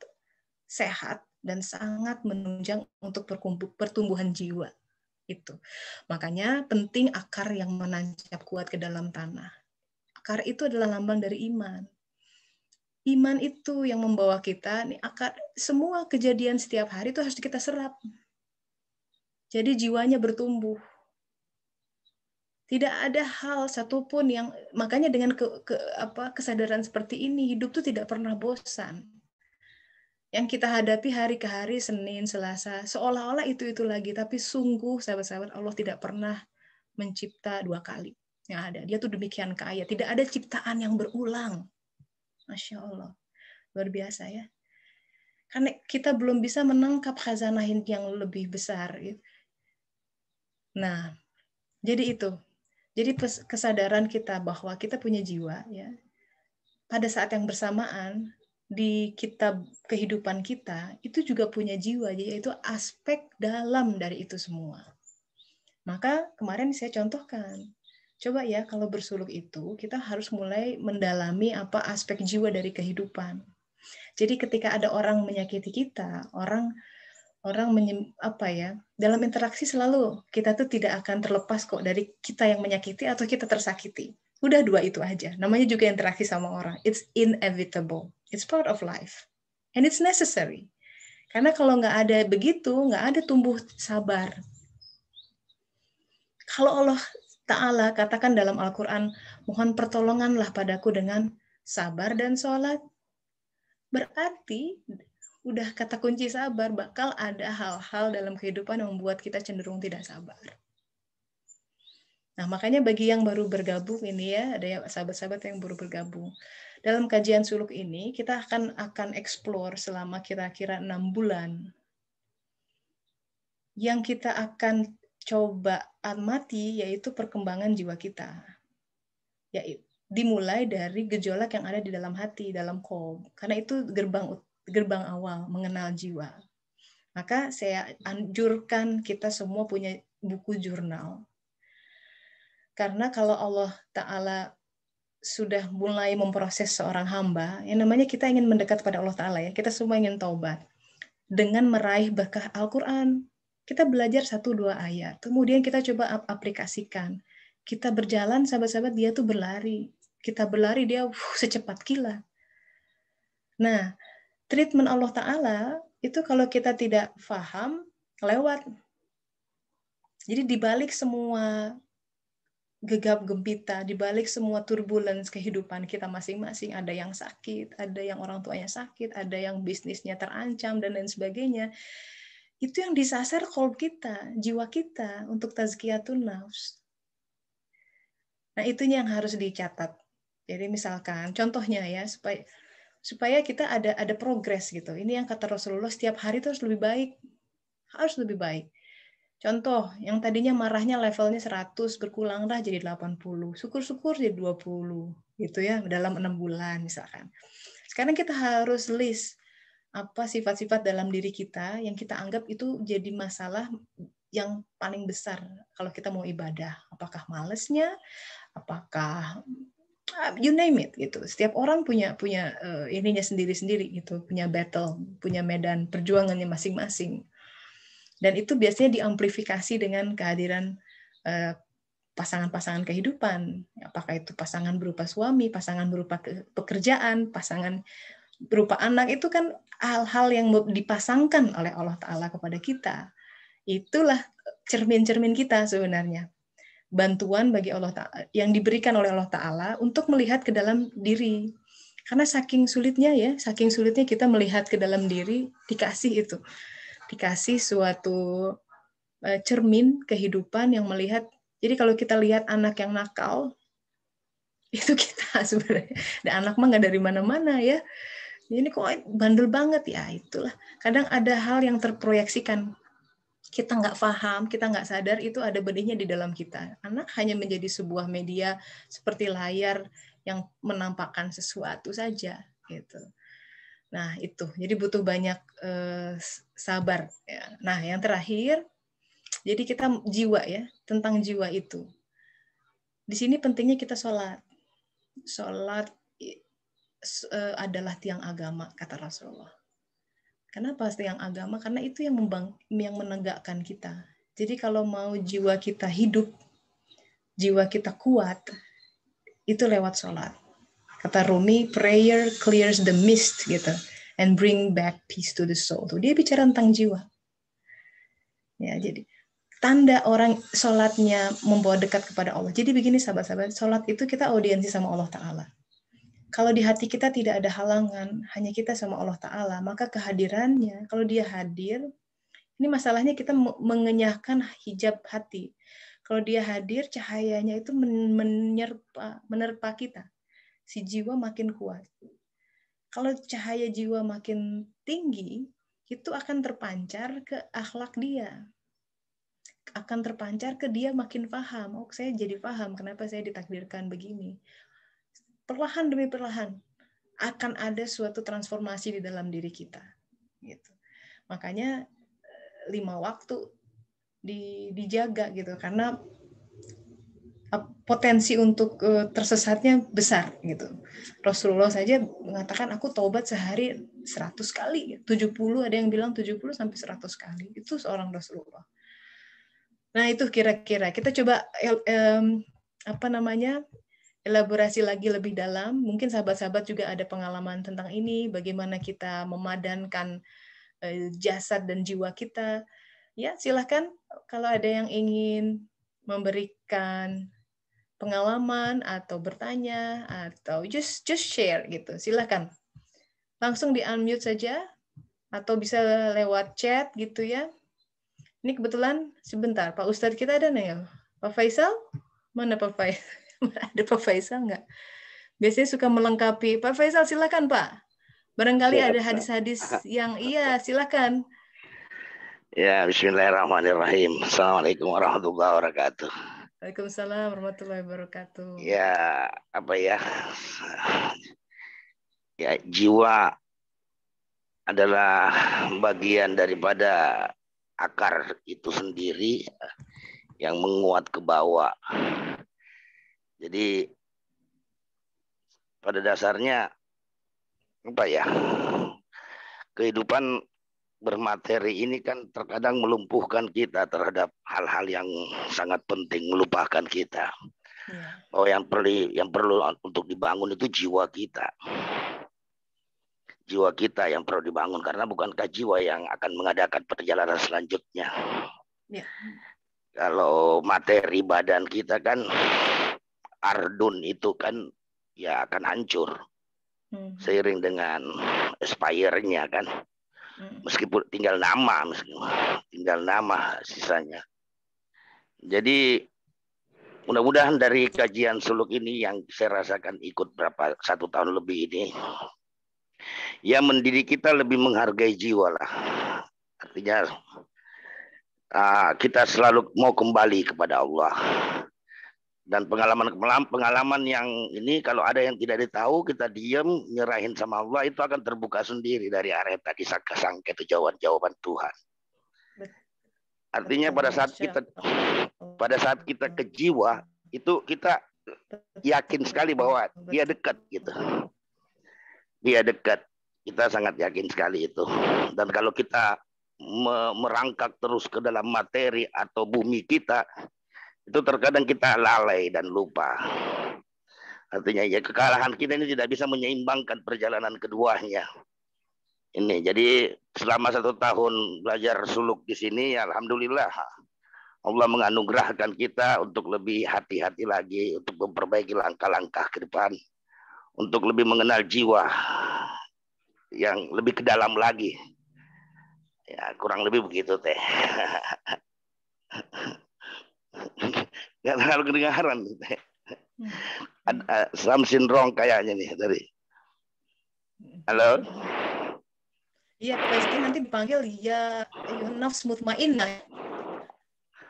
sehat dan sangat menunjang untuk pertumbuhan jiwa. Itu. Makanya penting akar yang menancap kuat ke dalam tanah. Akar itu adalah lambang dari iman. Iman itu yang membawa kita, nih akar, semua kejadian setiap hari itu harus kita serap. Jadi jiwanya bertumbuh. Tidak ada hal satupun yang, makanya dengan kesadaran seperti ini, hidup itu tidak pernah bosan. Yang kita hadapi hari ke hari, Senin, Selasa, seolah-olah itu lagi, tapi sungguh sahabat-sahabat, Allah tidak pernah mencipta 2 kali. Yang ada, dia tuh demikian kaya, tidak ada ciptaan yang berulang. Masya Allah, luar biasa ya. Karena kita belum bisa menangkap khazanah yang lebih besar. Nah, jadi itu. Jadi kesadaran kita bahwa kita punya jiwa, ya. Pada saat yang bersamaan di kitab kehidupan kita itu juga punya jiwa, yaitu aspek dalam dari itu semua. Maka kemarin saya contohkan, coba ya kalau bersuluk itu kita harus mulai mendalami apa aspek jiwa dari kehidupan. Jadi ketika ada orang menyakiti kita, orang dalam interaksi selalu kita tuh tidak akan terlepas kok dari kita yang menyakiti atau kita tersakiti. Udah 2 itu aja. Namanya juga interaksi sama orang. It's inevitable. It's part of life. And it's necessary. Karena kalau nggak ada begitu, nggak ada tumbuh sabar. Kalau Allah Ta'ala katakan dalam Al-Quran, mohon pertolonganlah padaku dengan sabar dan sholat. Berarti udah kata kunci sabar, bakal ada hal-hal dalam kehidupan yang membuat kita cenderung tidak sabar. Nah, makanya bagi yang baru bergabung ini ya, ada sahabat-sahabat yang baru bergabung. Dalam kajian suluk ini, kita akan explore selama kira-kira 6 bulan. Yang kita akan coba amati yaitu perkembangan jiwa kita. Ya, dimulai dari gejolak yang ada di dalam hati, dalam qalb. Karena itu gerbang awal mengenal jiwa. Maka saya anjurkan kita semua punya buku jurnal. Karena kalau Allah Ta'ala sudah mulai memproses seorang hamba, yang namanya kita ingin mendekat pada Allah Ta'ala ya, kita semua ingin taubat. Dengan meraih berkah Al-Quran, kita belajar 1-2 ayat. Kemudian kita coba aplikasikan. Kita berjalan, sahabat-sahabat, dia tuh berlari. Kita berlari, dia secepat kilat. Nah, treatment Allah Ta'ala itu kalau kita tidak paham, lewat. Jadi dibalik semua gegap gempita, dibalik semua turbulence kehidupan kita masing-masing, ada yang sakit, ada yang orang tuanya sakit, ada yang bisnisnya terancam, dan lain sebagainya. Itu yang disasar qalb kita, jiwa kita, untuk tazkiyatun nafs. Nah, itunya yang harus dicatat. Jadi misalkan, contohnya ya, supaya kita ada progres gitu. Ini yang kata Rasulullah, setiap hari itu harus lebih baik. Harus lebih baik. Contoh, yang tadinya marahnya levelnya 100, berkuranglah jadi 80. Syukur-syukur jadi 20. Gitu ya, dalam 6 bulan misalkan. Sekarang kita harus list apa sifat-sifat dalam diri kita yang kita anggap itu jadi masalah yang paling besar kalau kita mau ibadah. Apakah malesnya, apakah you name it gitu. Setiap orang punya ininya sendiri-sendiri gitu, punya battle, punya medan perjuangannya masing-masing. Dan itu biasanya diamplifikasi dengan kehadiran pasangan-pasangan kehidupan. Apakah itu pasangan berupa suami, pasangan berupa pekerjaan, pasangan berupa anak, itu kan hal-hal yang dipasangkan oleh Allah Ta'ala kepada kita. Itulah cermin-cermin kita sebenarnya. Bantuan bagi Allah Ta'ala yang diberikan oleh Allah Ta'ala untuk melihat ke dalam diri. Karena saking sulitnya kita melihat ke dalam diri, dikasih suatu cermin kehidupan yang melihat. Jadi kalau kita lihat anak yang nakal, itu kita sebenarnya. Dan anak mah nggak dari mana-mana ya. Ini kok bandel banget ya, itulah. Kadang ada hal yang terproyeksikan. Kita nggak paham, kita nggak sadar itu ada benihnya di dalam kita. Anak hanya menjadi sebuah media seperti layar yang menampakkan sesuatu saja, gitu. Nah itu, jadi butuh banyak sabar. Ya. Nah yang terakhir, jadi kita jiwa ya, tentang jiwa itu. Di sini pentingnya kita sholat. Sholat adalah tiang agama, kata Rasulullah. Kenapa tiang agama? Karena itu yang menegakkan kita. Jadi kalau mau jiwa kita hidup, jiwa kita kuat, itu lewat sholat. Kata Rumi, prayer clears the mist, gitu, and bring back peace to the soul. Tuh, dia bicara tentang jiwa. Ya, jadi tanda orang sholatnya membawa dekat kepada Allah. Jadi begini sahabat-sahabat, sholat itu kita audiensi sama Allah Ta'ala. Kalau di hati kita tidak ada halangan, hanya kita sama Allah Ta'ala, maka kehadirannya, kalau dia hadir, ini masalahnya kita mengenyahkan hijab hati. Kalau dia hadir, cahayanya itu menerpa kita. Si jiwa makin kuat. Kalau cahaya jiwa makin tinggi, itu akan terpancar ke akhlak dia. Akan terpancar ke dia makin paham. Oh, saya jadi paham kenapa saya ditakdirkan begini. Perlahan demi perlahan akan ada suatu transformasi di dalam diri kita. Gitu. Makanya 5 waktu dijaga gitu, karena potensi untuk tersesatnya besar gitu. Rasulullah saja mengatakan aku taubat sehari 100 kali, 70, ada yang bilang 70 sampai 100 kali. Itu seorang Rasulullah. Nah, itu kira-kira kita coba elaborasi lagi lebih dalam. Mungkin sahabat-sahabat juga ada pengalaman tentang ini, bagaimana kita memadankan jasad dan jiwa kita. Ya, silakan kalau ada yang ingin memberikan pengalaman atau bertanya atau just share gitu. Silakan. Langsung di-unmute saja atau bisa lewat chat gitu ya. Ini kebetulan sebentar, Pak Ustadz kita ada nih ya. Pak Faisal? Mana Pak Faisal? Ada Pak Faisal nggak? Biasanya suka melengkapi. Pak Faisal silakan Pak. Barangkali ada hadis-hadis yang silakan.
Ya, bismillahirrahmanirrahim. Assalamualaikum warahmatullahi wabarakatuh.
Waalaikumsalam warahmatullahi wabarakatuh.
Ya, ya, jiwa adalah bagian daripada akar itu sendiri yang menguat ke bawah. Jadi pada dasarnya kehidupan bermateri ini kan terkadang melumpuhkan kita terhadap hal-hal yang sangat penting, melupakan kita. Bahwa yang perlu untuk dibangun itu jiwa kita. Jiwa kita yang perlu dibangun, karena bukankah jiwa yang akan mengadakan perjalanan selanjutnya. Kalau materi badan kita kan ardun itu kan ya akan hancur seiring dengan expire-nya kan. Meskipun tinggal nama sisanya. Jadi mudah-mudahan dari kajian suluk ini yang saya rasakan ikut 1 tahun lebih ini, ya mendidik kita lebih menghargai jiwa lah. Artinya kita selalu mau kembali kepada Allah. Dan pengalaman yang ini kalau ada yang tidak ditahu, kita diam, nyerahin sama Allah, itu akan terbuka sendiri dari areta disangka-sangka itu jawaban Tuhan. Artinya pada saat kita ke jiwa, itu kita yakin sekali bahwa dia dekat gitu. Dia dekat. Kita sangat yakin sekali itu. Dan kalau kita merangkak terus ke dalam materi atau bumi kita, itu terkadang kita lalai dan lupa. Artinya ya kekalahan kita ini tidak bisa menyeimbangkan perjalanan keduanya. Ini jadi selama 1 tahun belajar suluk di sini, alhamdulillah Allah menganugerahkan kita untuk lebih hati-hati lagi, untuk memperbaiki langkah-langkah ke depan, untuk lebih mengenal jiwa yang lebih ke dalam lagi. Ya kurang lebih begitu teh. Nggak terlalu kedengaran. Ada something wrong kayaknya nih tadi. Halo?
Iya, pasti nanti dipanggil ya nafs mutmainnah.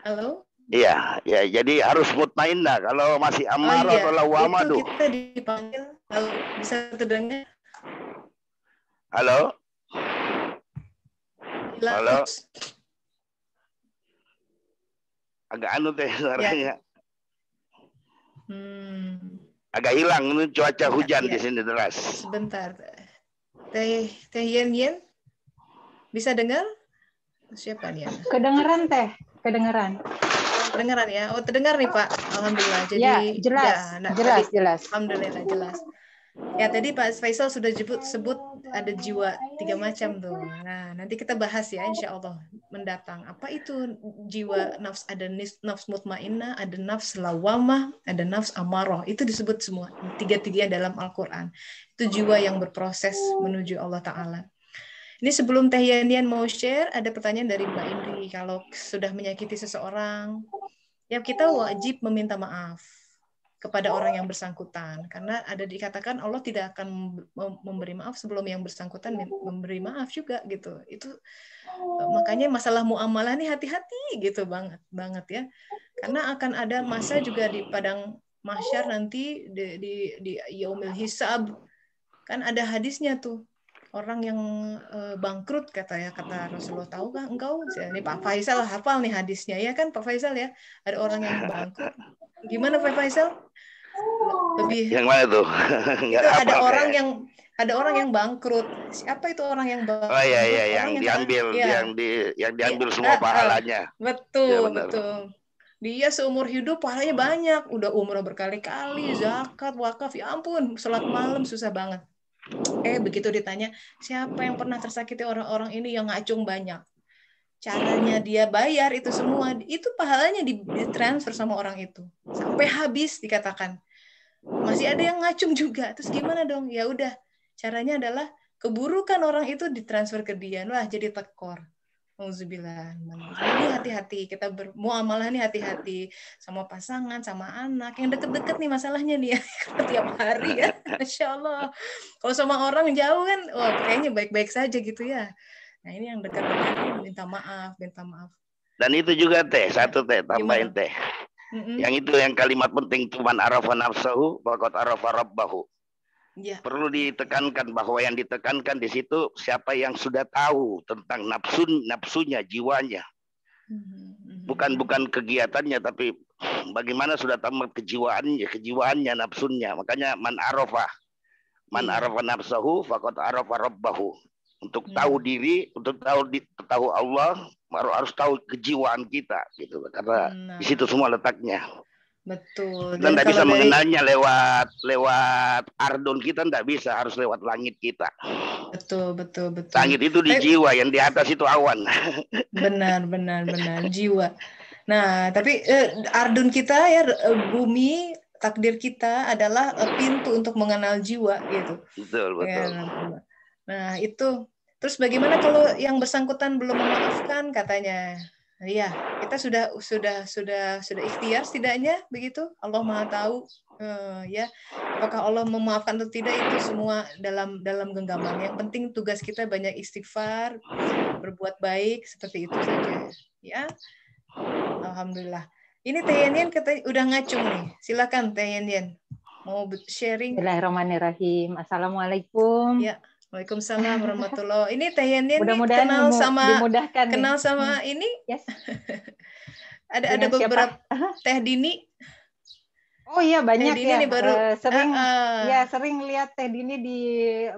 Halo?
Iya, ya, jadi harus mutmainnah. Kalau masih amarah atau lawamah,
itu kita dipanggil, kalau bisa terdengar.
Halo? Halo? Agak anu teh suaranya. Agak hilang, ini cuaca hujan di sini deras.
Sebentar. Teh Yen, bisa dengar? Siapa nih?
Kedengeran Teh, kedengeran.
Kedengeran ya? Oh, terdengar nih Pak. Alhamdulillah. Jadi
ya, jelas,
ya,
jelas.
Alhamdulillah jelas. Ya tadi Pak Faisal sudah sebut ada jiwa 3 macam tuh. Nah nanti kita bahas ya insya Allah mendatang. Apa itu jiwa nafs? Ada nafs mutmainnah, ada nafs lawamah, ada nafs amarah. Itu disebut semua tiga-tiga dalam Al-Quran. Itu jiwa yang berproses menuju Allah Ta'ala. Ini sebelum Teh Yanian mau share, ada pertanyaan dari Mbak Indri. Kalau sudah menyakiti seseorang, ya kita wajib meminta maaf kepada orang yang bersangkutan, karena ada dikatakan Allah tidak akan memberi maaf sebelum yang bersangkutan memberi maaf juga gitu. Itu makanya masalah muamalah ini hati-hati gitu banget ya, karena akan ada masa juga di padang mahsyar nanti di yaumil hisab, kan ada hadisnya tuh, orang yang bangkrut kata Rasulullah, tahukah engkau? Ini Pak Faisal hafal nih hadisnya ya kan Pak Faisal ya, ada orang yang bangkrut. Gimana Pak Faisal? Lebih
yang mana tuh?
Itu ada orang yang bangkrut. Siapa itu orang yang bangkrut?
Oh iya, yang diambil semua pahalanya.
Betul, ya, betul. Dia seumur hidup pahalanya banyak, udah umrah berkali-kali, zakat, wakaf, ya ampun, sholat malam susah banget. Begitu ditanya, siapa yang pernah tersakiti orang-orang ini yang ngacung banyak? Caranya dia bayar itu semua, itu pahalanya ditransfer sama orang itu. Sampai habis dikatakan. Masih ada yang ngacung juga. Terus gimana dong? Ya udah, caranya adalah keburukan orang itu ditransfer ke dia. Wah, jadi tekor. Auzubillah. Jadi hati-hati, kita bermuamalah nih hati-hati sama pasangan, sama anak. Yang deket-deket nih masalahnya nih ya. Tiap hari ya. Masya Allah. Kalau sama orang jauh kan, wah kayaknya baik-baik saja gitu ya. Nah ini yang dekat-dekat minta maaf.
Dan itu juga Teh, satu Teh, tambahin Teh. Yang itu yang kalimat penting, cuman arafa nafsahu faqad arafa rabbahu. Ya. Perlu ditekankan bahwa yang ditekankan di situ siapa yang sudah tahu tentang nafsunya, jiwanya. Bukan kegiatannya, tapi bagaimana sudah tahu kejiwaannya, nafsunya. Makanya man arafa nafsahu faqad arafa rabbahu. Untuk tahu diri, untuk tahu Allah, harus tahu kejiwaan kita gitu, karena di situ semua letaknya.
Betul.
Dan tidak bisa mengenalnya lewat ardun kita, tidak bisa, harus lewat langit kita.
Betul.
Langit itu di jiwa, yang di atas itu awan.
Benar jiwa. Nah, tapi ardun kita ya, bumi, takdir kita adalah pintu untuk mengenal jiwa gitu.
Betul.
Nah, itu. Terus bagaimana kalau yang bersangkutan belum memaafkan katanya? Iya, kita sudah ikhtiar setidaknya begitu. Allah Maha tahu ya. Apakah Allah memaafkan atau tidak itu semua dalam genggaman. Yang penting tugas kita banyak istighfar, berbuat baik, seperti itu saja. Ya. Alhamdulillah. Ini Teh Yenian udah ngacung nih. Silakan Teh Yenian. Mau sharing?
Bismillahirrahmanirrahim. Assalamualaikum.
Ya. Waalaikumsalam warahmatullahi. Ini Teh Yenian
mudah-mudahan
kenal sama ini.
Yes.
ada beberapa Teh Dini.
Oh iya banyak
Teh Dini
ya.
Baru
sering lihat Teh Dini di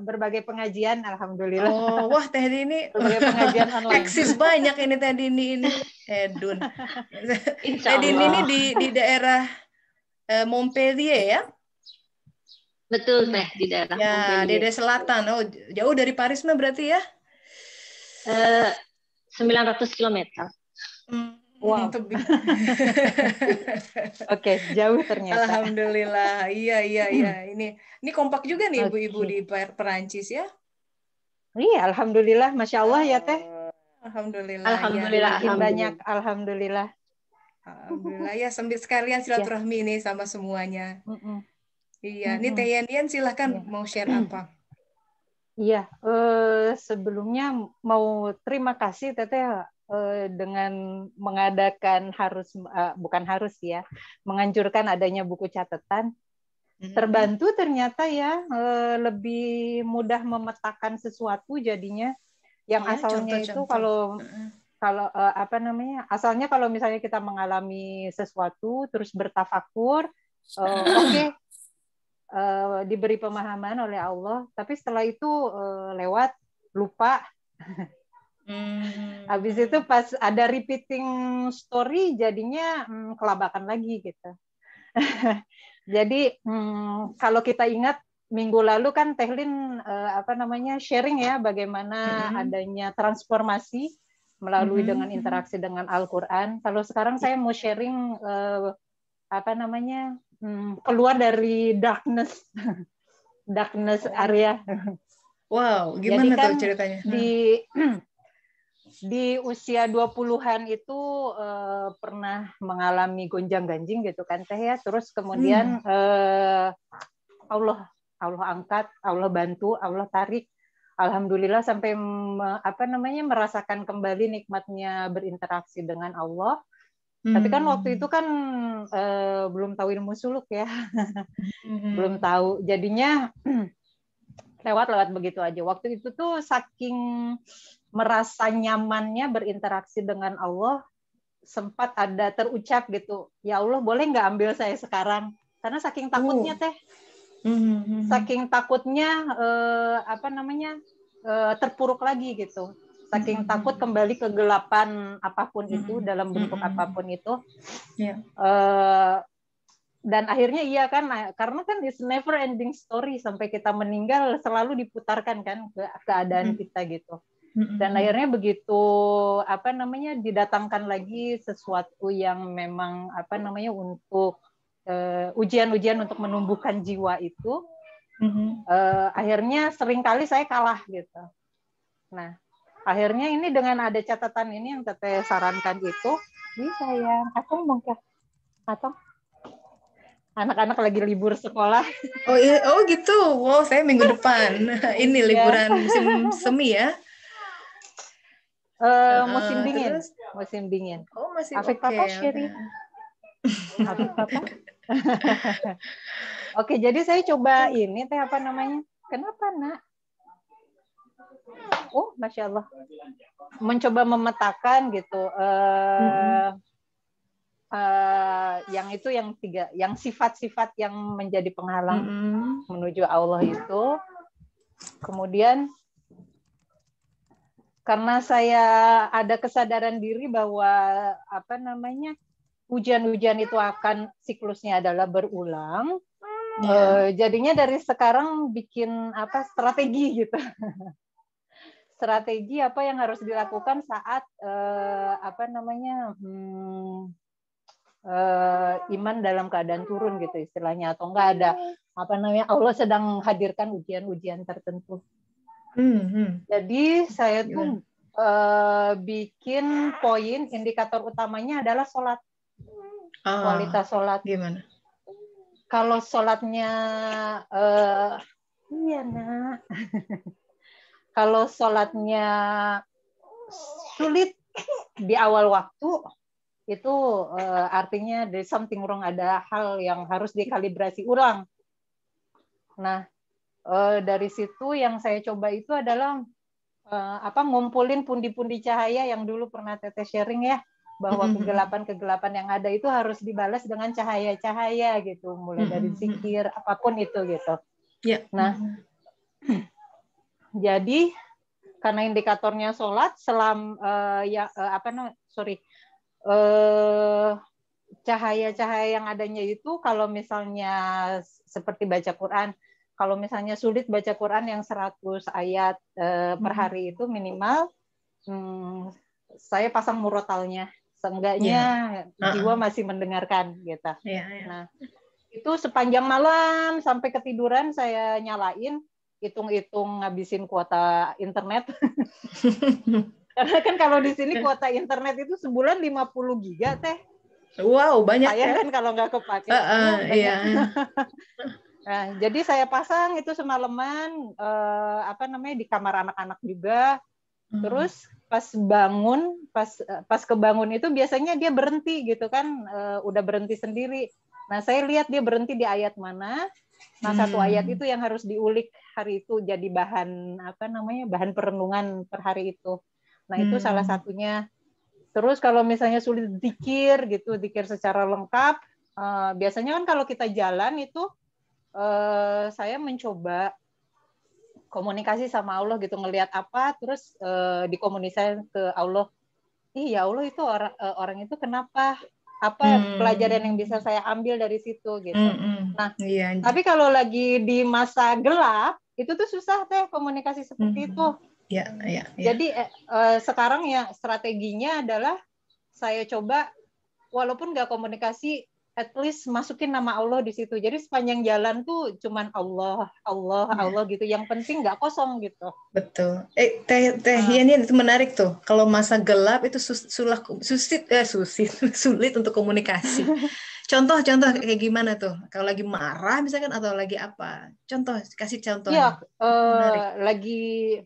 berbagai pengajian. Alhamdulillah.
Oh, wah Teh Dini
berbagai pengajian online.
Eksis banyak ini Teh Dini ini. Edun. Teh Dini ini di daerah Montpellier ya.
Betul Teh, di daerah
ya, di daerah selatan. Oh, jauh dari Paris mah berarti ya?
900 km.
Wow. Oke, jauh ternyata.
Alhamdulillah. Iya. Ini kompak juga nih ibu-ibu di Perancis ya?
Iya, alhamdulillah, masya Allah ya Teh.
Alhamdulillah.
Alhamdulillah.
Ya. Banyak, alhamdulillah.
Alhamdulillah ya, sambil sekalian silaturahmi ini sama semuanya. Iya, ini Teh Yandian silahkan mau share apa?
Iya, sebelumnya mau terima kasih Teteh dengan mengadakan bukan harus ya, menganjurkan adanya buku catatan. Terbantu ternyata ya, lebih mudah memetakan sesuatu jadinya. Yang asalnya itu kalau asalnya kalau misalnya kita mengalami sesuatu terus bertafakur, oke, diberi pemahaman oleh Allah, tapi setelah itu lewat lupa. Habis itu pas ada repeating story jadinya kelabakan lagi gitu. Jadi kalau kita ingat minggu lalu kan Teh Lin sharing ya bagaimana adanya transformasi melalui dengan interaksi dengan Al-Qur'an. Kalau sekarang saya mau sharing keluar dari darkness area.
Wow, gimana tuh ceritanya?
Di usia 20-an itu pernah mengalami gonjang-ganjing gitu kan Teh ya. Terus kemudian Allah angkat, Allah bantu, Allah tarik. Alhamdulillah sampai merasakan kembali nikmatnya berinteraksi dengan Allah. Tapi kan waktu itu kan belum tahu ilmu suluk ya. Belum tahu. Jadinya lewat begitu aja. Waktu itu tuh saking merasa nyamannya berinteraksi dengan Allah, sempat ada terucap gitu, ya Allah boleh nggak ambil saya sekarang? Karena saking takutnya Teh. Saking takutnya terpuruk lagi gitu. Saking takut kembali kegelapan apapun itu dalam bentuk apapun itu. Dan akhirnya iya kan, karena kan it's never ending story, sampai kita meninggal selalu diputarkan kan keadaan kita gitu. Dan akhirnya begitu didatangkan lagi sesuatu yang memang untuk ujian-ujian untuk menumbuhkan jiwa itu, akhirnya seringkali saya kalah gitu. Nah, akhirnya ini dengan ada catatan ini yang Teteh sarankan itu, ini sayang, atau anak-anak lagi libur sekolah.
Oh iya, oh gitu. Wow, saya minggu depan. Ini liburan musim semi ya?
Musim dingin.
Terus?
Musim dingin.
Oh, masih
Afik Papa, Sherry. Afik Papa. Oke, jadi saya coba ini Teh Kenapa, Nak? Oh, Masya Allah. Mencoba memetakan gitu. Yang itu yang sifat-sifat yang menjadi penghalang menuju Allah itu. Kemudian karena saya ada kesadaran diri bahwa ujian-ujian itu akan siklusnya adalah berulang. Jadinya dari sekarang bikin strategi gitu. Strategi apa yang harus dilakukan saat iman dalam keadaan turun gitu istilahnya, atau enggak ada Allah sedang hadirkan ujian-ujian tertentu. Jadi saya tuh bikin poin indikator utamanya adalah sholat. Kualitas sholat.
Gimana?
Kalau sholatnya iya Nak. Kalau sholatnya sulit di awal waktu, itu artinya there's something wrong, ada hal yang harus dikalibrasi ulang. Nah, dari situ yang saya coba itu adalah ngumpulin pundi-pundi cahaya yang dulu pernah Teteh sharing ya, bahwa kegelapan-kegelapan yang ada itu harus dibalas dengan cahaya-cahaya gitu, mulai dari zikir apapun itu gitu. Nah, jadi karena indikatornya sholat cahaya-cahaya yang adanya itu, kalau misalnya seperti baca Quran, kalau misalnya sulit baca Quran yang 100 ayat per hari itu minimal, saya pasang murotalnya, seenggaknya jiwa masih mendengarkan gitu. Nah, itu sepanjang malam sampai ketiduran saya nyalain, hitung-hitung ngabisin kuota internet. Karena kan kalau di sini kuota internet itu sebulan 50 giga Teh.
Wow, banyak
sayang
ya.
kan kalau nggak kepake. Banyak.
Iya.
Nah, jadi saya pasang itu semalaman di kamar anak-anak juga. Terus pas bangun, pas kebangun itu biasanya dia berhenti gitu kan, udah berhenti sendiri. Nah, saya lihat dia berhenti di ayat mana. Nah, satu ayat itu yang harus diulik hari itu jadi bahan bahan perenungan per hari itu. Nah, itu salah satunya. Terus kalau misalnya sulit zikir gitu, zikir secara lengkap, biasanya kan kalau kita jalan itu saya mencoba komunikasi sama Allah gitu, ngelihat apa terus dikomunikasikan ke Allah. Ya Allah itu orang itu kenapa? Apa pelajaran yang bisa saya ambil dari situ gitu. Nah, tapi kalau lagi di masa gelap itu tuh susah teh komunikasi seperti itu.
Ya.
Jadi sekarang ya strateginya adalah saya coba walaupun nggak komunikasi, at least masukin nama Allah di situ. Jadi sepanjang jalan tuh cuman Allah gitu. Yang penting nggak kosong gitu.
Betul. Ini itu menarik tuh. Kalau masa gelap itu sulit untuk komunikasi. Contoh kayak gimana tuh? Kalau lagi marah misalkan atau lagi apa? Kasih contohnya.
Iya, lagi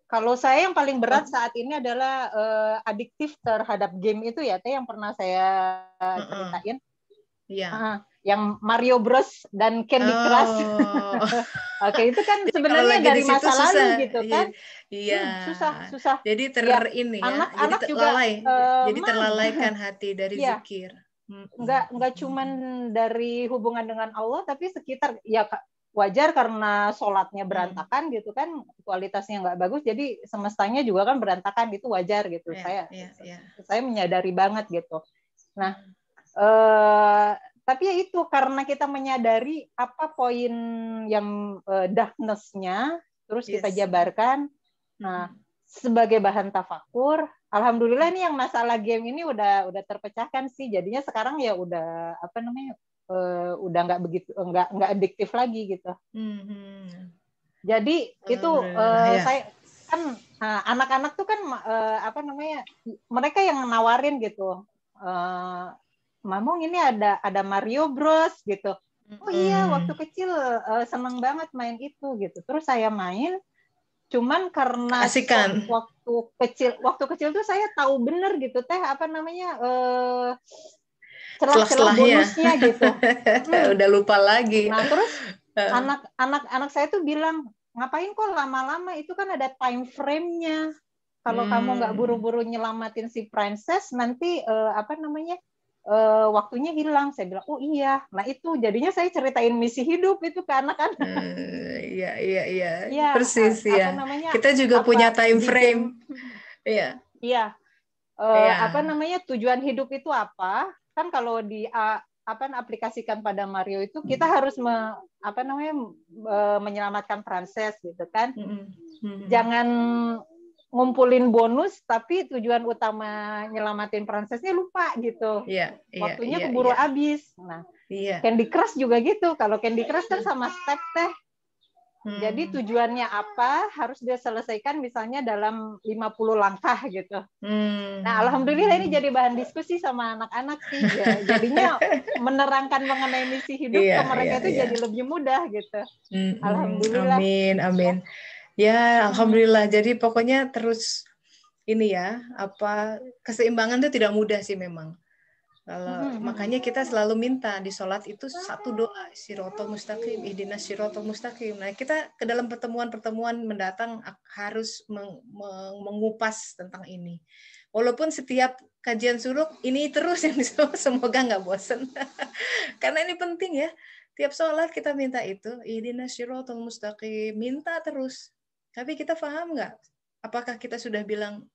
kalau saya yang paling berat saat ini adalah adiktif terhadap game itu ya, Teh, yang pernah saya ceritain.
Iya.
Yang Mario Bros dan Candy Crush. Oke, itu kan sebenarnya dari masa lalu gitu kan.
Iya.
Susah.
Jadi
anak-anak juga
jadi terlalaikan hati dari zikir.
Enggak cuman dari hubungan dengan Allah, tapi sekitar ya wajar karena sholatnya berantakan gitu kan, kualitasnya nggak bagus, jadi semestanya juga kan berantakan, itu wajar gitu. Saya menyadari banget gitu. Nah, tapi ya itu karena kita menyadari apa poin yang darkness-nya, terus kita jabarkan. Nah, sebagai bahan tafakur, alhamdulillah nih yang masalah game ini udah terpecahkan sih. Jadinya sekarang ya udah udah nggak adiktif lagi gitu. Jadi itu saya kan anak-anak tuh kan mereka yang nawarin gitu. Mamong ini ada Mario Bros gitu. Oh iya, waktu kecil seneng banget main itu gitu. Terus saya main, cuman karena waktu kecil tuh saya tahu bener gitu Teh celah-celah bonusnya gitu.
Udah lupa lagi.
Nah, terus anak saya tuh bilang, ngapain kok lama-lama, itu kan ada time frame-nya. Kalau kamu nggak buru-buru nyelamatin si princess, nanti waktunya hilang. Saya bilang, oh iya. Nah, itu jadinya saya ceritain misi hidup itu ke anak-anak.
Iya. Persis ya. Kita juga punya time frame. Iya.
Iya. Tujuan hidup itu apa? Kan kalau aplikasikan pada Mario itu kita harus menyelamatkan princess gitu kan. Jangan ngumpulin bonus tapi tujuan utama nyelamatin princessnya lupa gitu. Waktunya keburu habis. Nah, Candy Crush juga gitu. Kalau Candy Crush kan sama step Teh. Jadi tujuannya apa harus dia selesaikan misalnya dalam 50 langkah gitu. Nah, alhamdulillah ini jadi bahan diskusi sama anak-anak sih. Ya, jadinya menerangkan mengenai misi hidup ke mereka itu jadi lebih mudah gitu. Alhamdulillah.
Amin. Ya, alhamdulillah. Jadi pokoknya terus ini ya, keseimbangan itu tidak mudah sih memang. Makanya kita selalu minta di sholat itu satu doa, Shirotol Mustaqim, ihdinas Shirotol Mustaqim. Nah, kita ke dalam pertemuan-pertemuan mendatang harus mengupas tentang ini. Walaupun setiap kajian suruk ini terus yang disebut, semoga nggak bosan. Karena ini penting ya. Tiap sholat kita minta itu, ihdinas Shirotol Mustaqim, minta terus. Tapi kita paham nggak? Apakah kita sudah bilang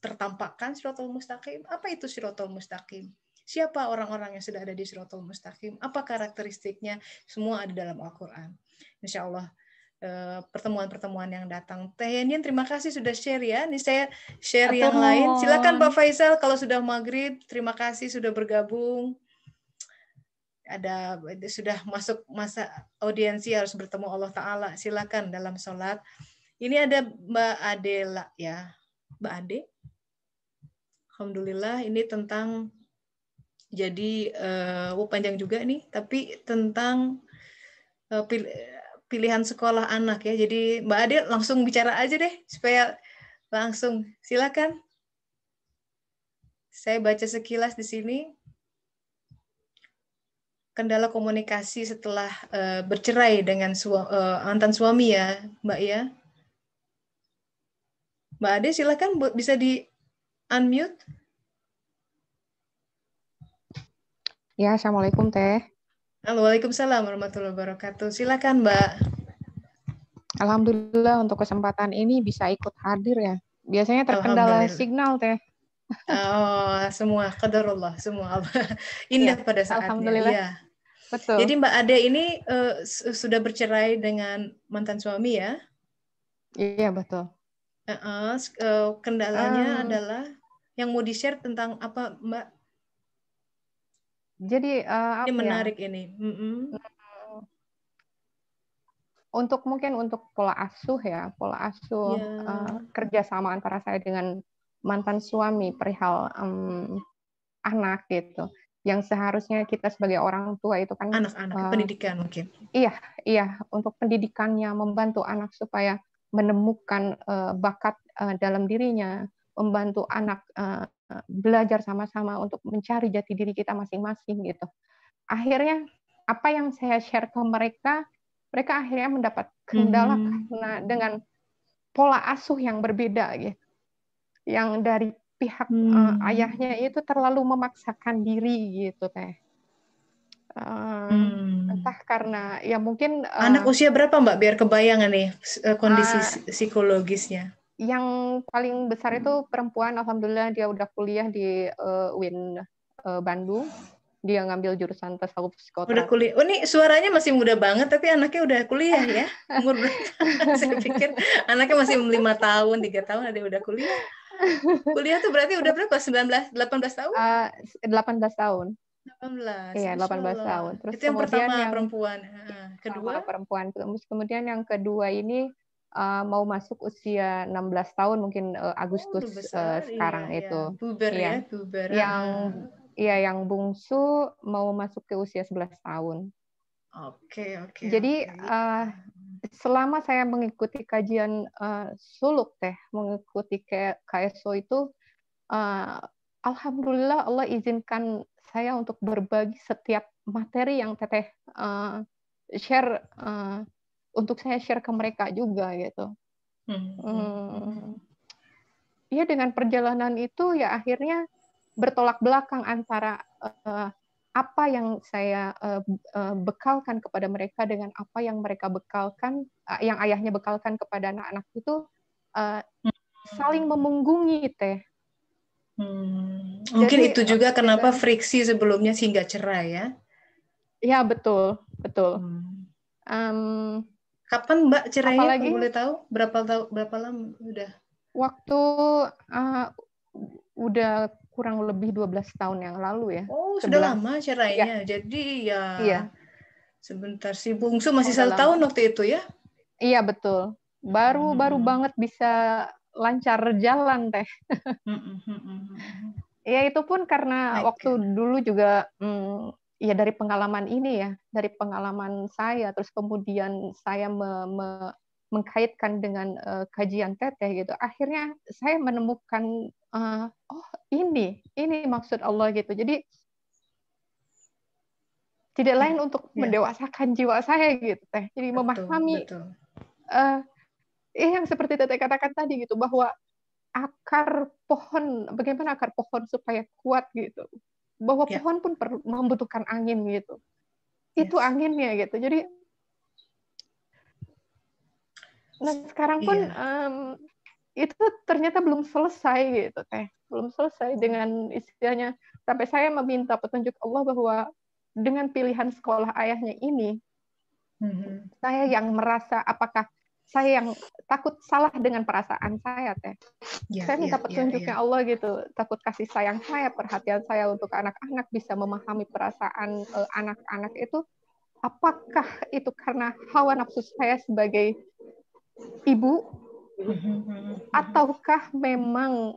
tertampakkan Shirotol Mustaqim? Apa itu Shirotol Mustaqim? Siapa orang-orang yang sudah ada di Shirotol Mustaqim? Apa karakteristiknya? Semua ada dalam Al-Quran. Insya Allah pertemuan-pertemuan yang datang. Teh Yanyan, terima kasih sudah share ya. Ini saya share yang lain. Silakan Pak Faisal kalau sudah maghrib. Terima kasih sudah bergabung. Sudah masuk masa audiensi harus bertemu Allah Ta'ala. Silakan dalam sholat. Ini ada Mbak Adela ya. Mbak Ade? Alhamdulillah ini tentang, jadi panjang juga nih, tapi tentang pilihan sekolah anak ya. Jadi Mbak Ade langsung bicara aja deh, supaya langsung. Silakan. Saya baca sekilas di sini. Kendala komunikasi setelah bercerai dengan mantan suami ya, Mbak ya. Mbak Ade silakan bisa di unmute.
Ya, Assalamualaikum Teh.
Waalaikumsalam warahmatullahi wabarakatuh. Silakan Mbak.
Alhamdulillah untuk kesempatan ini bisa ikut hadir ya. Biasanya terkendala signal Teh.
Oh, semua qadarullah, semua Allah indah ya, pada saatnya.
Alhamdulillah.
Ya.
Betul.
Jadi Mbak Ade ini sudah bercerai dengan mantan suami ya?
Iya, betul.
Kendalanya adalah yang mau di-share tentang apa, Mbak?
Jadi apa
ini menarik
ya?
Ini.
Untuk pola asuh ya, kerjasama antara saya dengan mantan suami perihal anak gitu. Yang seharusnya kita sebagai orang tua itu kan
anak-anak pendidikan mungkin.
Iya, untuk pendidikannya, membantu anak supaya menemukan bakat dalam dirinya, membantu anak belajar sama-sama untuk mencari jati diri kita masing-masing gitu. Akhirnya apa yang saya share ke mereka akhirnya mendapat kendala karena dengan pola asuh yang berbeda gitu. Yang dari pihak ayahnya itu terlalu memaksakan diri gitu Teh. Entah karena ya mungkin
anak usia berapa Mbak biar kebayangan nih kondisi psikologisnya.
Yang paling besar itu perempuan, alhamdulillah dia udah kuliah di UIN Bandung. Dia ngambil jurusan tasawuf psikoterapis.
Udah kuliah. Oh, ini suaranya masih muda banget tapi anaknya udah kuliah ya. Umur berapa? Saya pikir anaknya masih 5 tahun, 3 tahun ada udah kuliah. Kuliah tuh berarti udah berapa? 18 tahun?
18 tahun.
18.
Iya, 18 tahun. Terus
itu yang pertama perempuan. Kedua
perempuan. Kemudian yang kedua ini mau masuk usia 16 tahun mungkin Agustus sekarang itu.
Puber ya, puber.
Yang bungsu mau masuk ke usia 11 tahun.
Oke.
Jadi selama saya mengikuti kajian suluk Teh, mengikuti KSO itu alhamdulillah Allah izinkan saya untuk berbagi setiap materi yang Teteh share untuk saya share ke mereka juga gitu. Ya dengan perjalanan itu ya akhirnya bertolak belakang antara apa yang saya bekalkan kepada mereka dengan apa yang mereka bekalkan, yang ayahnya bekalkan kepada anak-anak itu saling memunggungi Teh.
Mungkin itu juga kenapa friksi sebelumnya sehingga cerai ya?
Ya betul.
Kapan Mbak cerainya? Kalau boleh tahu berapa lama udah? Waktu
udah kurang lebih 12 tahun yang lalu ya.
Oh, sudah lama cerainya. Ya. Jadi ya sebentar si bungsu masih 1 tahun waktu itu ya? Iya, betul. Baru banget bisa lancar jalan Teh. Ya itu pun karena waktu dulu juga ya dari pengalaman ini ya, dari pengalaman saya, terus kemudian saya mengkaitkan dengan kajian Teteh gitu. Akhirnya saya menemukan ini maksud Allah gitu. Jadi tidak lain untuk mendewasakan jiwa saya gitu Teh. Jadi memahami yang seperti Teteh katakan tadi gitu, bahwa bagaimana akar pohon supaya kuat gitu. Bahwa pohon pun membutuhkan angin gitu. Itu anginnya gitu. Jadi sekarang pun itu ternyata belum selesai gitu Teh. Belum selesai dengan istilahnya sampai saya meminta petunjuk Allah bahwa dengan pilihan sekolah ayahnya ini saya yang merasa apakah saya yang takut salah dengan perasaan saya Teh. Saya minta petunjuknya Allah gitu. Takut kasih sayang saya, perhatian saya untuk anak-anak bisa memahami perasaan anak-anak itu, apakah itu karena hawa nafsu saya sebagai ibu ataukah memang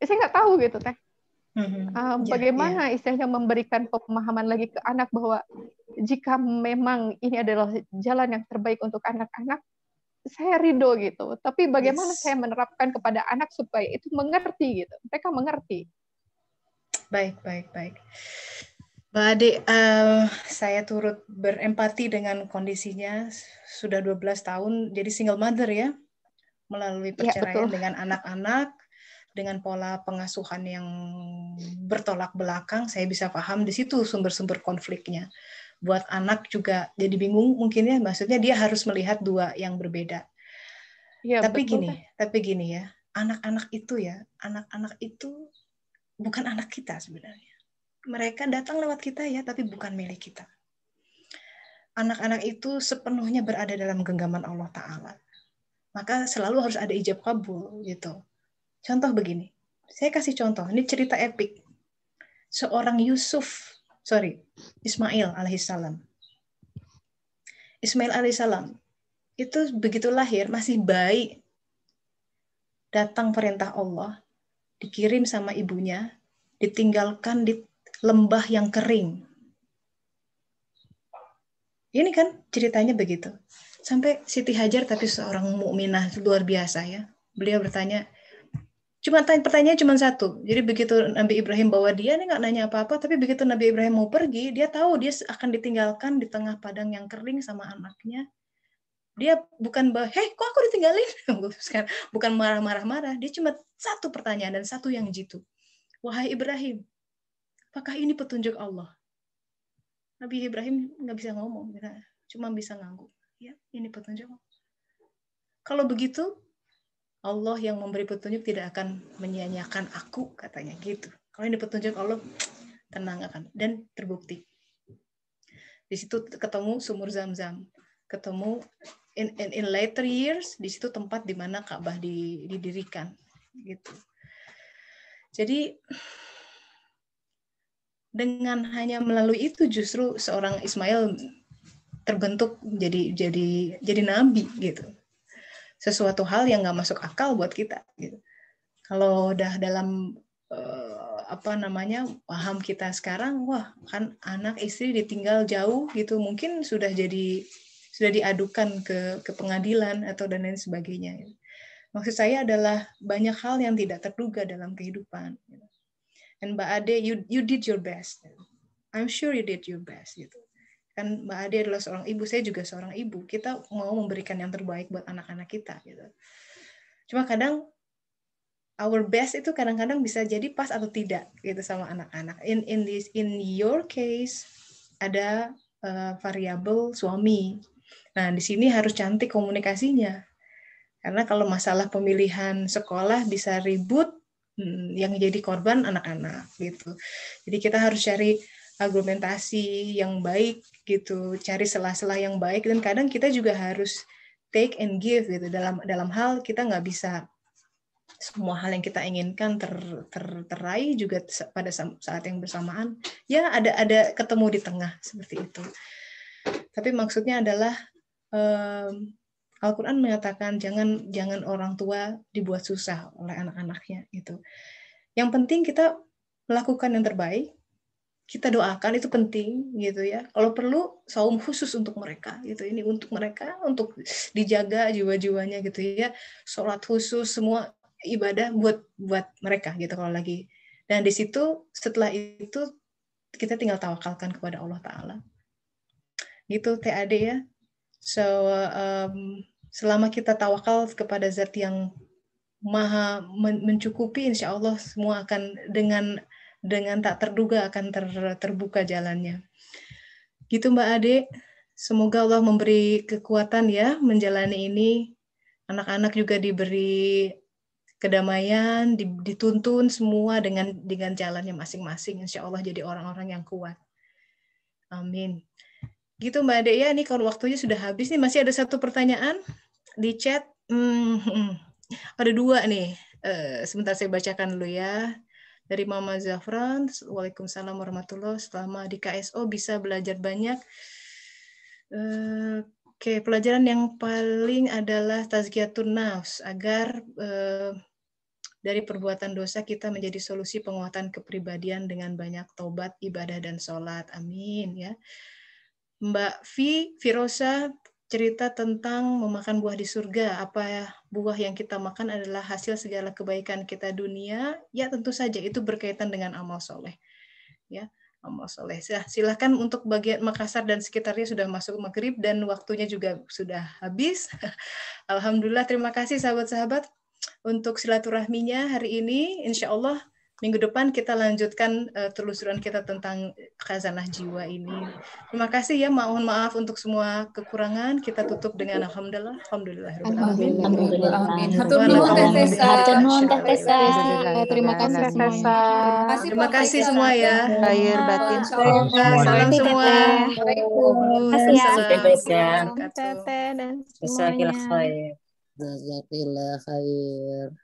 saya nggak tahu gitu Teh.
Bagaimana istilahnya memberikan pemahaman lagi ke anak bahwa jika memang ini adalah jalan yang terbaik untuk anak-anak, saya ridho gitu. Tapi bagaimana saya menerapkan kepada anak supaya itu mengerti gitu. Mereka mengerti.
Baik. Mbak Ade, saya turut berempati dengan kondisinya. Sudah 12 tahun jadi single mother ya, melalui perceraian dengan anak-anak, dengan pola pengasuhan yang bertolak belakang. Saya bisa paham di situ sumber-sumber konfliknya. Buat anak juga jadi bingung mungkin ya, maksudnya dia harus melihat dua yang berbeda. Ya, tapi gini ya, anak-anak itu bukan anak kita sebenarnya. Mereka datang lewat kita ya, tapi bukan milik kita. Anak-anak itu sepenuhnya berada dalam genggaman Allah Ta'ala. Maka selalu harus ada ijab kabul gitu. Contoh begini, saya kasih contoh, ini cerita epik. Seorang Ismail alaihissalam. Ismail alaihissalam itu begitu lahir, masih bayi, datang perintah Allah, dikirim sama ibunya, ditinggalkan di lembah yang kering. Ini kan ceritanya begitu. Sampai Siti Hajar, tapi seorang mukminah luar biasa ya. Beliau bertanya, pertanyaannya cuma satu. Jadi begitu Nabi Ibrahim bawa dia, ini nggak nanya apa-apa, tapi begitu Nabi Ibrahim mau pergi, dia tahu dia akan ditinggalkan di tengah padang yang kering sama anaknya. Dia bukan kok aku ditinggalin? Bukan marah-marah. Dia cuma satu pertanyaan dan satu yang jitu. Wahai Ibrahim, apakah ini petunjuk Allah? Nabi Ibrahim nggak bisa ngomong, cuma bisa ngangguk. Ya, ini petunjuk Allah. Kalau begitu, Allah yang memberi petunjuk tidak akan menyia-nyiakan aku, katanya gitu. Kalau ini petunjuk Allah, tenang akan. Dan terbukti. Di situ ketemu sumur Zam-Zam. Ketemu in later years, di situ tempat di mana Ka'bah didirikan. Gitu. Jadi, dengan hanya melalui itu justru seorang Ismail terbentuk jadi nabi gitu. Sesuatu hal yang nggak masuk akal buat kita gitu. Kalau udah dalam paham kita sekarang, wah kan anak istri ditinggal jauh gitu, mungkin sudah diadukan ke pengadilan atau dan lain sebagainya. Maksud saya adalah banyak hal yang tidak terduga dalam kehidupan. And Mbak Ade, you did your best. I'm sure you did your best gitu. Kan Mbak Ade adalah seorang ibu, saya juga seorang ibu. Kita mau memberikan yang terbaik buat anak-anak kita gitu. Cuma kadang our best itu kadang-kadang bisa jadi pas atau tidak gitu sama anak-anak. In your case ada variabel suami. Nah, di sini harus cantik komunikasinya. Karena kalau masalah pemilihan sekolah bisa ribut, yang jadi korban anak-anak gitu. Jadi kita harus cari argumentasi yang baik gitu, cari celah-celah yang baik, dan kadang kita juga harus take and give gitu. Dalam hal kita nggak bisa semua hal yang kita inginkan terraih juga pada saat yang bersamaan. Ya ada ketemu di tengah seperti itu. Tapi maksudnya adalah Al-Quran menyatakan jangan orang tua dibuat susah oleh anak-anaknya gitu. Yang penting kita melakukan yang terbaik. Kita doakan, itu penting gitu ya. Kalau perlu saum khusus untuk mereka gitu. Ini untuk mereka, untuk dijaga jiwa-jiwanya gitu ya. Sholat khusus, semua ibadah buat mereka gitu kalau lagi. Dan di situ setelah itu kita tinggal tawakalkan kepada Allah Ta'ala. Gitu TAD ya. So selama kita tawakal kepada Zat yang Maha mencukupi, insya Allah semua akan dengan tak terduga akan terbuka jalannya. Gitu Mbak Ade, semoga Allah memberi kekuatan ya menjalani ini. Anak-anak juga diberi kedamaian, dituntun semua dengan jalannya masing-masing. Insya Allah jadi orang-orang yang kuat. Amin. Gitu Mbak Ade ya, ini kalau waktunya sudah habis nih, masih ada satu pertanyaan di chat. Ada dua nih. Sebentar saya bacakan dulu ya. Dari Mama Zafran, Waalaikumsalam warahmatullahi wabarakatuh. Selama di KSO bisa belajar banyak. Oke, pelajaran yang paling adalah tazkiyatun nafs agar dari perbuatan dosa kita menjadi solusi penguatan kepribadian dengan banyak taubat, ibadah, dan sholat. Amin ya. Mbak Firosa cerita tentang memakan buah di surga. Apa ya, buah yang kita makan adalah hasil segala kebaikan kita dunia? Ya tentu saja itu berkaitan dengan amal soleh. Ya, amal soleh. Silahkan untuk bagian Makassar dan sekitarnya sudah masuk maghrib dan waktunya juga sudah habis. Alhamdulillah, terima kasih sahabat-sahabat untuk silaturahminya hari ini. Insya Allah minggu depan kita lanjutkan telusuran kita tentang khazanah jiwa ini. Terima kasih ya, mohon maaf untuk semua kekurangan. Kita tutup dengan alhamdulillah.
Alhamdulillah.
Hatur nuhun Teh Tessa.
Hatur nuhun Teh Tessa.
Terima kasih semuanya.
Terima kasih semua ya.
Lahir batin.
Salam semua.
Teteh dan semuanya.
Jazakallah khair.